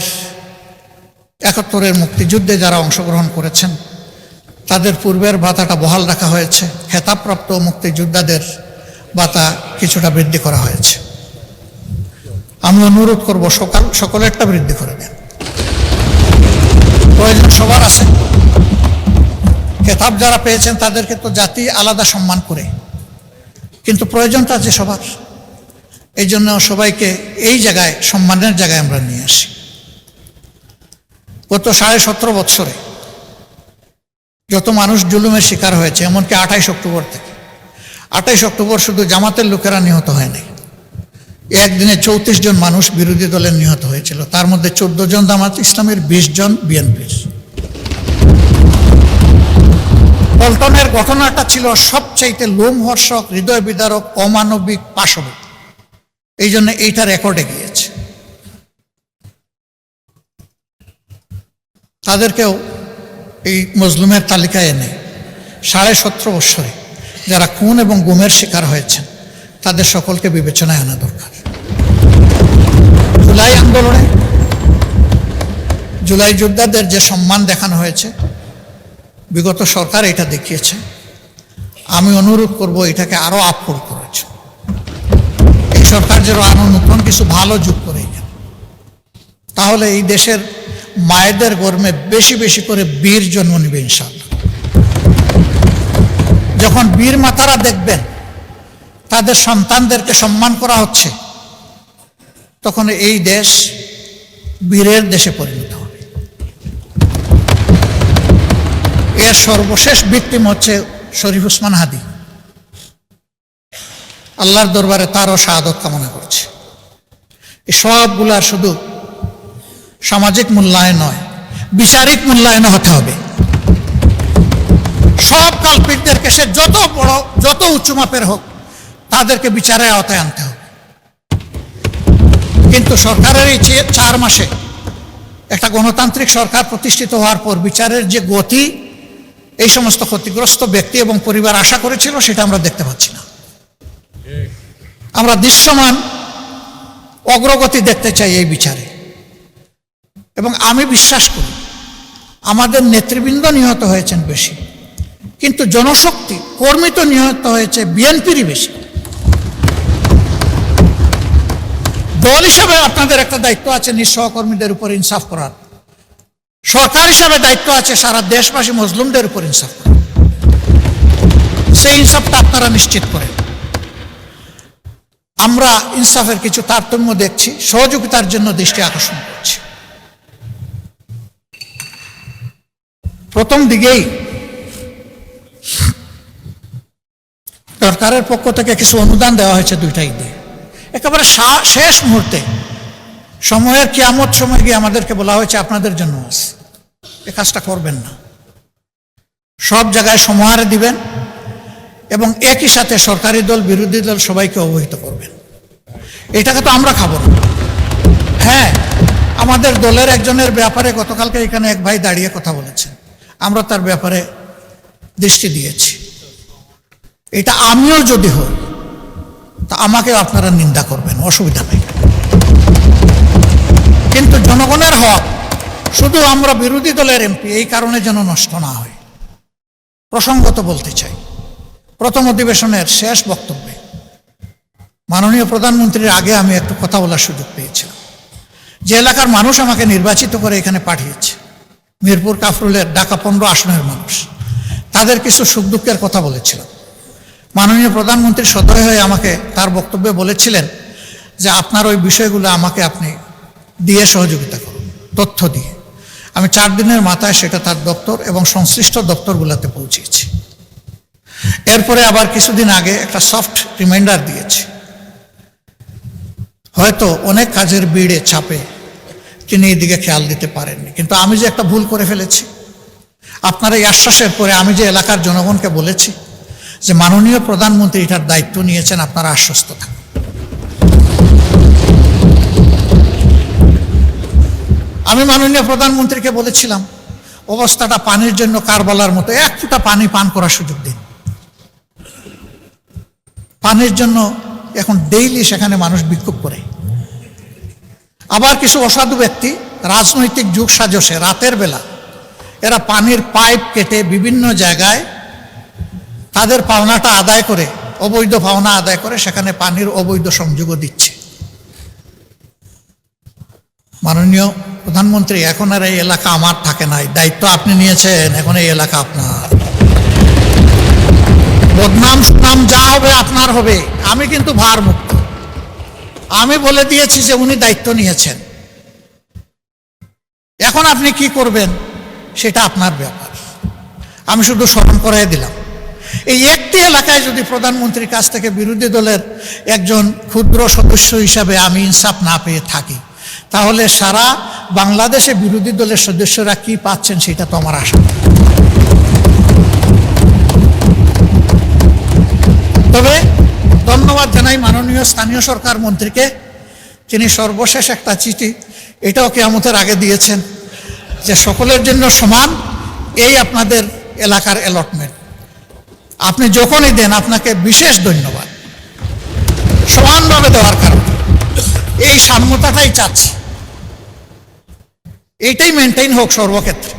৭১-এর মুক্তিযুদ্ধে যারা অংশগ্রহণ করেছেন তাদের পূর্বের ভাতাটা বহাল রাখা হয়েছে, খেতাবপ্রাপ্ত মুক্তিযোদ্ধাদের ভাতা কিছুটা বৃদ্ধি করা হয়েছে। আমি অনুরোধ করব সকলেরটা বৃদ্ধি করে দেন। প্রয়োজন সবার আছে, খেতাব যারা পেয়েছেন তাদেরকে তো জাতি আলাদা সম্মান করে, কিন্তু প্রয়োজনটা আছে সবার। এই জন্য সবাইকে এই জায়গায় সম্মানের জায়গায় আমরা নিয়ে আসি। গত 17.5 বছরে যত মানুষ জুলুমের শিকার হয়েছে, এমনকি 28 অক্টোবর থেকে, 28 অক্টোবর শুধু জামাতের লোকেরা নিহত হয় নাই, একদিনে 34 জন মানুষ বিরোধী দলের নিহত হয়েছিল, তার মধ্যে 14 জন জামাত ইসলামের, 20 জন বিএনপির। পল্টনের ঘটনাটা ছিল সবচাইতে লোমহর্ষক, হৃদয় বিদারক, অমানবিক, পাশবিক। এই জন্য এইটা রেকর্ডে গিয়েছে। তাদেরকেও এই মজলুমের তালিকায় এনে 17.5 বছরে যারা খুন এবং গুমের শিকার হয়েছেন তাদের সকলকে বিবেচনায় আনা দরকার। জুলাই আন্দোলনে জুলাই যোদ্ধাদের যে সম্মান দেখানো হয়েছে, বিগত সরকার এটা দেখিয়েছে। আমি অনুরোধ করব এটাকে আরো আপফোল্ড করেছে। এই সরকার যেন আরো নতুন কিছু ভালো যোগ করে, তাহলে এই দেশের মায়েদের গর্মে বেশি বেশি করে বীর জন্ম নেবে ইনশাআল্লাহ। যখন বীর মাতারা দেখবেন তাদের সন্তানদেরকে সম্মান করা হচ্ছে, তখন এই দেশ বীরের দেশে পরিণত হবে। এর সর্বশেষ ভিকটিম হচ্ছে শরীফ ওসমান হাদি। আল্লাহর দরবারে তারও শাহাদত কামনা করছে। এই সবগুলার শুধু সামাজিক মূল্যায়ন নয়, বিচারিক মূল্যায়ন হতে হবে। সব কালপিটদেরকে, সে যত বড় যত উঁচু মাপের হোক, তাদেরকে বিচারের আওতায় আনতে হবে। কিন্তু সরকারের এই 4 মাসে একটা গণতান্ত্রিক সরকার প্রতিষ্ঠিত হওয়ার পর বিচারের যে গতি এই সমস্ত ক্ষতিগ্রস্ত ব্যক্তি এবং পরিবার আশা করেছিল, সেটা আমরা দেখতে পাচ্ছি না। আমরা দৃশ্যমান অগ্রগতি দেখতে চাই এই বিচারে। এবং আমি বিশ্বাস করি আমাদের নেতৃবৃন্দ নিহত হয়েছেন বেশি, কিন্তু জনশক্তি, কর্মী তো নিহত হয়েছে বিএনপিরই বেশি। দল হিসাবে আপনাদের একটা দায়িত্ব আছে নিঃসহকর্মীদের উপর ইনসাফ করার, সরকার হিসাবে দায়িত্ব আছে সারা দেশবাসী মজলুমদের উপর ইনসাফ করার। সেই ইনসাফটা আপনারা নিশ্চিত করেন। আমরা ইনসাফের কিছু তারতম্য দেখছি, সহযোগিতার জন্য দৃষ্টি আকর্ষণ করছি। প্রথম দিকেই সরকারের পক্ষ থেকে কিছু অনুদান দেওয়া হয়েছে 2টা ঈদে। একেবারে শেষ মুহূর্তে সময়ের কিয়ামত সময় গিয়ে আমাদেরকে বলা হয়েছে আপনাদের জন্য আছে, এ কাজটা করবেন না। সব জায়গায় সমাহারে দিবেন এবং একই সাথে সরকারি দল বিরোধী দল সবাইকে অবহিত করবেন। এটাকে তো আমরা খাবো না। হ্যাঁ, আমাদের দলের একজনের ব্যাপারে গতকালকে এখানে এক ভাই দাঁড়িয়ে কথা বলেছেন, আমরা তার ব্যাপারে দৃষ্টি দিয়েছি। এটা আমিও যদি হই তা আমাকে আপনারা নিন্দা করবেন, অসুবিধা নেই। কিন্তু জনগণের হক শুধু আমরা বিরোধী দলের এমপি এই কারণে যেন নষ্ট না হয়। প্রসঙ্গত বলতে চাই, প্রথম অধিবেশনের শেষ বক্তব্যে মাননীয় প্রধানমন্ত্রীর আগে আমি একটু কথা বলার সুযোগ পেয়েছিলাম। যে এলাকার মানুষ আমাকে নির্বাচিত করে এখানে পাঠিয়েছে, মিরপুর কাফরুলের ঢাকা 15 আসনের মানুষ, তাদের কিছু সুখ দুঃখের কথা বলেছিলাম। মাননীয় প্রধানমন্ত্রী সদয় হয়ে আমাকে তার বক্তব্যে বলেছিলেন যে আপনার ওই বিষয়গুলো আমাকে আপনি দিয়ে সহযোগিতা করুন, তথ্য দিয়ে। আমি 4 দিনের মাথায় সেটা তার দপ্তর এবং সংশ্লিষ্ট দপ্তরগুলোতে পৌঁছেছি। এরপরে আবার কিছুদিন আগে একটা সফট রিমাইন্ডার দিয়েছি। হয়তো অনেক কাজের ভিড়ে চাপে তিনি এদিকে খেয়াল দিতে পারেননি, কিন্তু আমি যে একটা ভুল করে ফেলেছি, আপনার এই আশ্বাসের পরে আমি যে এলাকার জনগণকে বলেছি যে মাননীয় প্রধানমন্ত্রী এটার দায়িত্ব নিয়েছেন, আপনারা আশ্বস্ত থাকুন। আমি মাননীয় প্রধানমন্ত্রীকে বলেছিলাম অবস্থাটা পানির জন্য কারবালার মতো, এক ফোঁটা পানি পান করার সুযোগ দিন। পানির জন্য এখন ডেইলি সেখানে মানুষ বিক্ষোভ করে। আবার কিছু অসাধু ব্যক্তি রাজনৈতিক যুগ সাজসে রাতের বেলা এরা পানির পাইপ কেটে বিভিন্ন জায়গায় তাদের পাওনাটা আদায় করে, অবৈধ পাওনা আদায় করে সেখানে পানির অবৈধ সংযোগও দিচ্ছে। মাননীয় প্রধানমন্ত্রী, এখন আর এই এলাকা আমার থাকে নাই, দায়িত্ব আপনি নিয়েছেন, এখন এই এলাকা আপনার। বদনাম সুনাম যা হবে আপনার হবে, আমি কিন্তু ভার মুক্ত। আমি বলে দিয়েছি যে উনি দায়িত্ব নিয়েছেন, এখন আপনি কি করবেন সেটা আপনার ব্যাপার। আমি শুধু স্মরণ করাই দিলাম, এই একটি এলাকায় যদি প্রধানমন্ত্রীর কাছ থেকে বিরোধী দলের একজন ক্ষুদ্র সদস্য হিসাবে আমি ইনসাফ না পেয়ে থাকি, তাহলে সারা বাংলাদেশে বিরোধী দলের সদস্যরা কি পাচ্ছেন সেটা তো আমার আশা। তবে ধন্যবাদ জানাই মাননীয় স্থানীয় সরকার মন্ত্রীকে, তিনি সর্বশেষ একটা চিঠি এটাও কিয়ামতের আগে দিয়েছেন যে সকলের জন্য সমান এই আপনাদের এলাকার অ্যালটমেন্ট। আপনি যখনই দেন আপনাকে বিশেষ ধন্যবাদ, সমানভাবে দেওয়ার কারণে। এই সাম্যতাটাই চাচ্ছি, এইটাই মেনটেইন হোক সর্বক্ষেত্রে।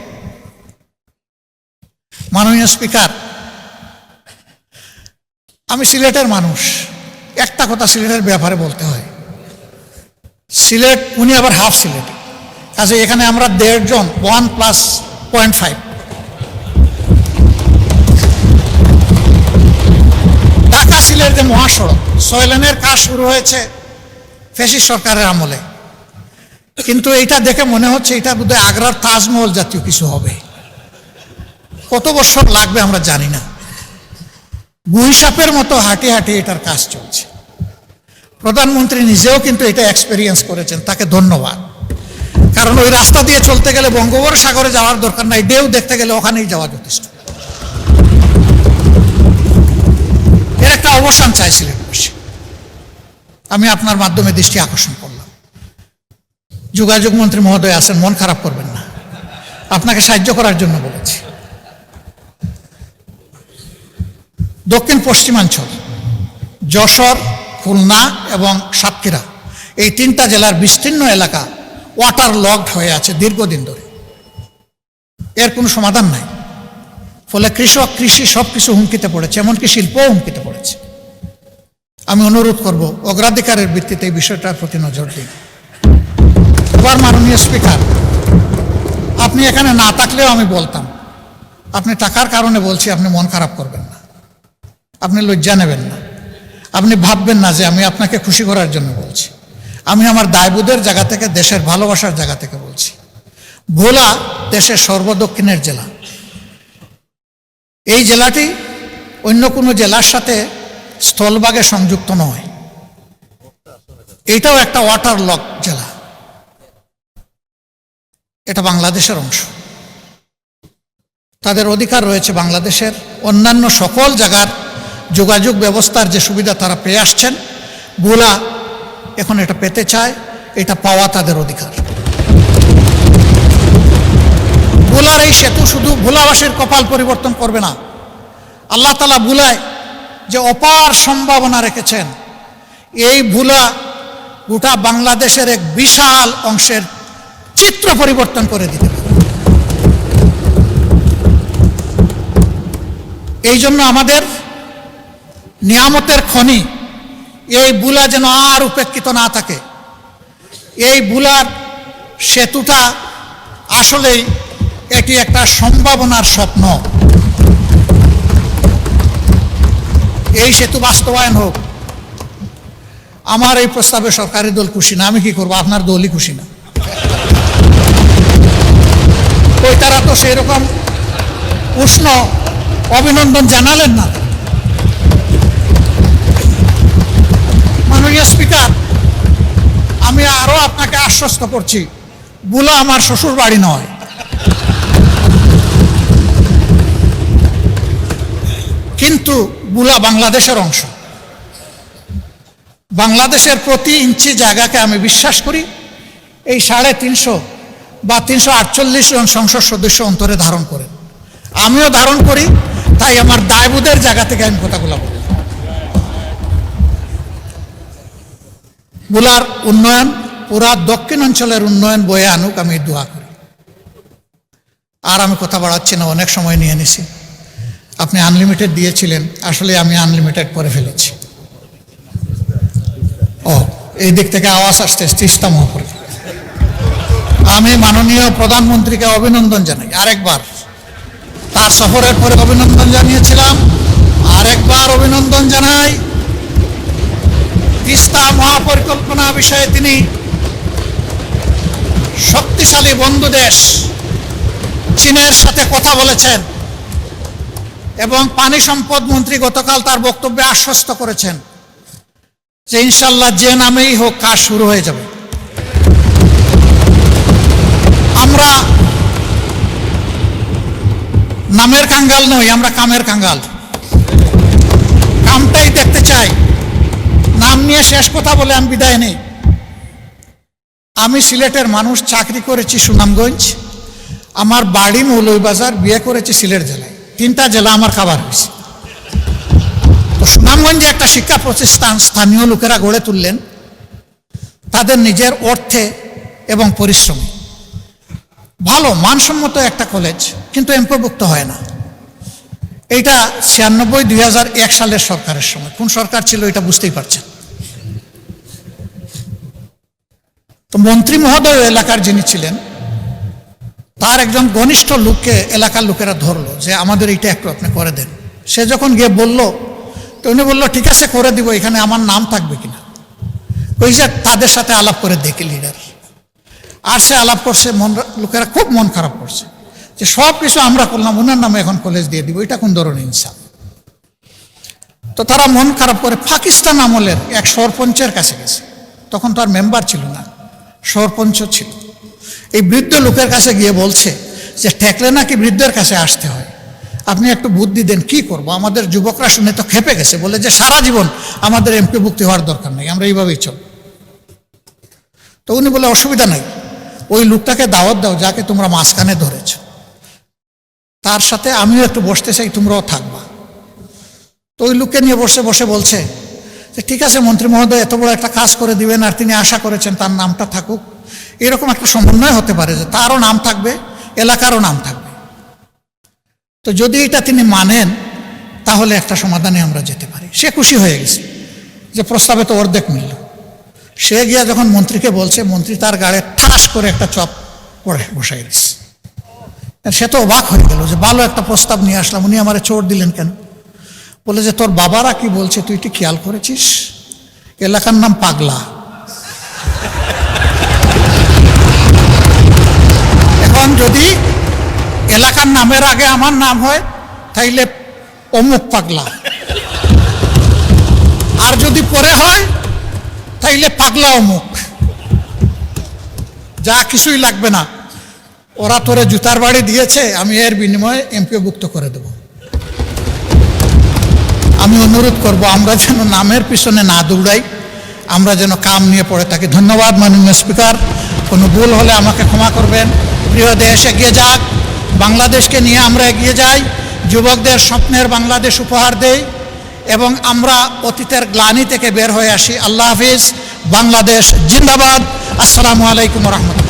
মাননীয় স্পিকার, আমি সিলেটের মানুষ, একটা কথা সিলেটের ব্যাপারে বলতে হয়। সিলেট, উনি আবার হাফ সিলেট, কাজে এখানে আমরা 1.5 জন 1+0.5। ঢাকা সিলেট যে মহাসড়ক 6 লেনের কাজ শুরু হয়েছে ফ্যাসিস্ট সরকারের আমলে, কিন্তু এইটা দেখে মনে হচ্ছে এটা বোধহয় আগ্রার তাজমহল জাতীয় কিছু হবে। কত বছর লাগবে আমরা জানি না। গুইসাপের মতো হাঁটি হাঁটি এটার কাজ চলছে। প্রধানমন্ত্রী নিজেও কিন্তু এটা এক্সপেরিয়েন্স করেছেন, তাকে ধন্যবাদ। কারণ ওই রাস্তা দিয়ে চলতে গেলে বঙ্গোপসাগরে যাওয়ার দরকার নাই, ঢেউ দেখতে গেলে ওখানেই যাওয়া যথেষ্ট। এর একটা অবসান চাইছিলেন বসে, আমি আপনার মাধ্যমে দৃষ্টি আকর্ষণ করলাম। যোগাযোগ মন্ত্রী মহোদয় আছেন, মন খারাপ করবেন না, আপনাকে সাহায্য করার জন্য বলেছি। দক্ষিণ পশ্চিমাঞ্চল যশোর, খুলনা এবং সাতক্ষীরা, এই 3টা জেলার বিস্তীর্ণ এলাকা ওয়াটার লকড হয়ে আছে দীর্ঘদিন ধরে, এর কোনো সমাধান নাই। ফলে কৃষক, কৃষি সব কিছু হুমকিতে পড়েছে, এমনকি শিল্পও হুমকিতে পড়েছে। আমি অনুরোধ করব অগ্রাধিকারের ভিত্তিতে এই বিষয়টার প্রতি নজর দিন। এবার মাননীয় স্পিকার, আপনি এখানে না থাকলেও আমি বলতাম, আপনি টাকার কারণে বলছি, আপনি মন খারাপ করবেন না, আপনি লজ্জা নেবেন না, আপনি ভাববেন না যে আমি আপনাকে খুশি করার জন্য বলছি। আমি আমার দায়বোধের জায়গা থেকে, দেশের ভালোবাসার জায়গা থেকে বলছি। ভোলা দেশের সর্বদক্ষিণের জেলা। এই জেলাটি অন্য কোনো জেলার সাথে স্থলভাগে সংযুক্ত নয়, এটাও একটা ওয়াটার লক জেলা, এটা বাংলাদেশের অংশ। তাদের অধিকার রয়েছে বাংলাদেশের অন্যান্য সকল জায়গার যোগাযোগ ব্যবস্থার যে সুবিধা তারা পেয়ে আসছেন, ভোলা এখন এটা পেতে চায়, এটা পাওয়া তাদের অধিকার। ভোলার এই সেতু শুধু ভোলাবাসীর কপাল পরিবর্তন করবে না, আল্লাহ তাআলা ভোলায় যে অপার সম্ভাবনা রেখেছেন, এই ভোলা গোটা বাংলাদেশের এক বিশাল অংশের চিত্র পরিবর্তন করে দিতে পারে। এই জন্য আমাদের নিয়ামতের খনি এই ভোলা যেন আর উপেক্ষিত না থাকে। এই ভোলার সেতুটা আসলেই এটি একটা সম্ভাবনার স্বপ্ন। এই সেতু বাস্তবায়ন হোক। আমার এই প্রস্তাবে সরকারি দল খুশি না, আমি কি করবো, আপনার দলই খুশি না। ওই তারা তো সেই রকম উষ্ণ অভিনন্দন জানালেন না। মাননীয় স্পিকার, আমি আরো আপনাকে আশ্বস্ত করছি, বুলা আমার শ্বশুর বাড়ি নয়। কিন্তু বুলা বাংলাদেশের অংশ। বাংলাদেশের প্রতি ইঞ্চি জায়গাকে আমি বিশ্বাস করি। এই 350 বা 348 জন সংসদ সদস্য অন্তরে ধারণ করেন, আমিও ধারণ করি। তাই আমার দায়বোধের জায়গা থেকে আমি কথাগুলো বলি। বুলার উন্নয়ন, পুরা দক্ষিণ অঞ্চলের উন্নয়ন বয়ে আনুক, আমি দোয়া করি। আর আমি কথা বাড়াচ্ছি না, অনেক সময় নিয়ে নিছি। আপনি আনলিমিটেড দিয়েছিলেন, আসলে আমি আনলিমিটেড করে ফেলেছি। ও, এই দিক থেকে আওয়াজ আসছে তিস্তা মহাপুরে। আমি মাননীয় প্রধানমন্ত্রীকে অভিনন্দন জানাই আরেকবার। তার সফরের পরে অভিনন্দন জানিয়েছিলাম, আরেকবার অভিনন্দন জানাই। তিস্তা মহাপরিকল্পনা বিষয়ে তিনি শক্তিশালী বন্ধু দেশ চীনের সাথে কথা বলেছেন এবং পানি সম্পদ মন্ত্রী গতকাল তার বক্তব্যে আশ্বস্ত করেছেন যে ইনশাল্লাহ যে নামেই হোক কাজ শুরু হয়ে যাবে। আমরা নামের কাঙ্গাল নই, আমরা কামের কাঙ্গাল। কামটাই দেখতে চাই। নাম নিয়ে শেষ কথা বলে আমি বিদায় নেই। আমি সিলেটের মানুষ, চাকরি করেছি সুনামগঞ্জ, আমার বাড়ি মৌলভীবাজার, বিয়ে করেছি সিলেট জেলায়। 3টা জেলা আমার খাবার হয়েছে। তো সুনামগঞ্জে একটা শিক্ষা প্রতিষ্ঠান স্থানীয় লোকেরা গড়ে তুললেন তাদের নিজের অর্থে এবং পরিশ্রমে। ভালো মানসম্মত একটা কলেজ, কিন্তু এমপিওভুক্ত হয় না। এইটা 96-2001 সালের সরকারের সময়। কোন সরকার ছিল এটা বুঝতেই পারছেন। তো মন্ত্রী মহোদয় এলাকার যিনি ছিলেন, তার একজন ঘনিষ্ঠ লোককে এলাকার লোকেরা ধরলো যে আমাদের এইটা একটু আপনি করে দেন। সে যখন গিয়ে বলল, তো উনি বললো ঠিক আছে করে দিব, এখানে আমার নাম থাকবে কিনা। ওই যে তাদের সাথে আলাপ করে দেখে লিডার, আর সে আলাপ করছে, লোকেরা খুব মন খারাপ করছে যে সব কিছু আমরা করলাম, ওনার নামে এখন কলেজ দিয়ে দিব, এটা কোন ধরনের ইনসাফ। তো তারা মন খারাপ করে পাকিস্তান আমলের এক সরপঞ্চের কাছে গেছে। তখন তো আর মেম্বার ছিল না, সরপঞ্চ ছিল। এই বৃদ্ধ লোকের কাছে গিয়ে বলছে যে ঠেকলে নাকি বৃদ্ধের কাছে আসতে হয়, আপনি একটু বুদ্ধি দেন, কি করব। আমাদের যুবকরা শুনে তো খেপে গেছে, বলে যে সারা জীবন আমাদের এমপিভুক্তি হওয়ার দরকার নেই, আমরা এইভাবেই চল। তো উনি বলে অসুবিধা নাই, ওই লোকটাকে দাওয়াত দাও যাকে তোমরা মাঝখানে ধরেছ, তার সাথে আমিও একটু বসতে চাই, তোমরাও থাকবা। তো ওই লোককে নিয়ে বসে বসে বলছে যে ঠিক আছে মন্ত্রী মহোদয়, এত বড় একটা কাজ করে দিবেন, আর তিনি আশা করেছেন তার নামটা থাকুক। এরকম একটা সমন্বয় হতে পারে যে তারও নাম থাকবে, এলাকারও নাম থাকবে। তো যদি এটা তিনি মানেন তাহলে একটা সমাধানে আমরা যেতে পারি। সে খুশি হয়ে গেছে যে প্রস্তাবে তো অর্ধেক মিলল। সে গিয়া যখন মন্ত্রীকে বলছে, মন্ত্রী তার গাড়ে ঠাস করে একটা চপ পড়ে বসাই দিচ্ছে। সে তো অবাক হয়ে গেল যে ভালো একটা প্রস্তাব নিয়ে আসলাম, উনি আমারে চোট দিলেন কেন। বলে যে তোর বাবারা কি বলছে তুই কি খেয়াল করেছিস, এলাকার নাম পাগলা। এখন যদি এলাকার নামের আগে আমার নাম হয় তাইলে অমুক পাগলা, আর যদি পরে হয় তাইলে পাগলা অমুক। যা কিছুই লাগবে না, ওরা তোরে জুতার বাড়ি দিয়েছে, আমি এর বিনিময়ে এমপিওভুক্ত করে দেব। আমি অনুরোধ করব আমরা যেন নামের পিছনে না দৌড়াই, আমরা যেন কাম নিয়ে পড়ে থাকি। ধন্যবাদ মাননীয় স্পিকার, কোনো ভুল হলে আমাকে ক্ষমা করবেন। প্রিয় দেশ এগিয়ে যাক, বাংলাদেশকে নিয়ে আমরা এগিয়ে যাই, যুবকদের স্বপ্নের বাংলাদেশ উপহার দেই এবং আমরা অতীতের গ্লানি থেকে বের হয়ে আসি। আল্লাহ হাফিজ, বাংলাদেশ জিন্দাবাদ। আসসালামু আলাইকুম রহমতুল্লাহ।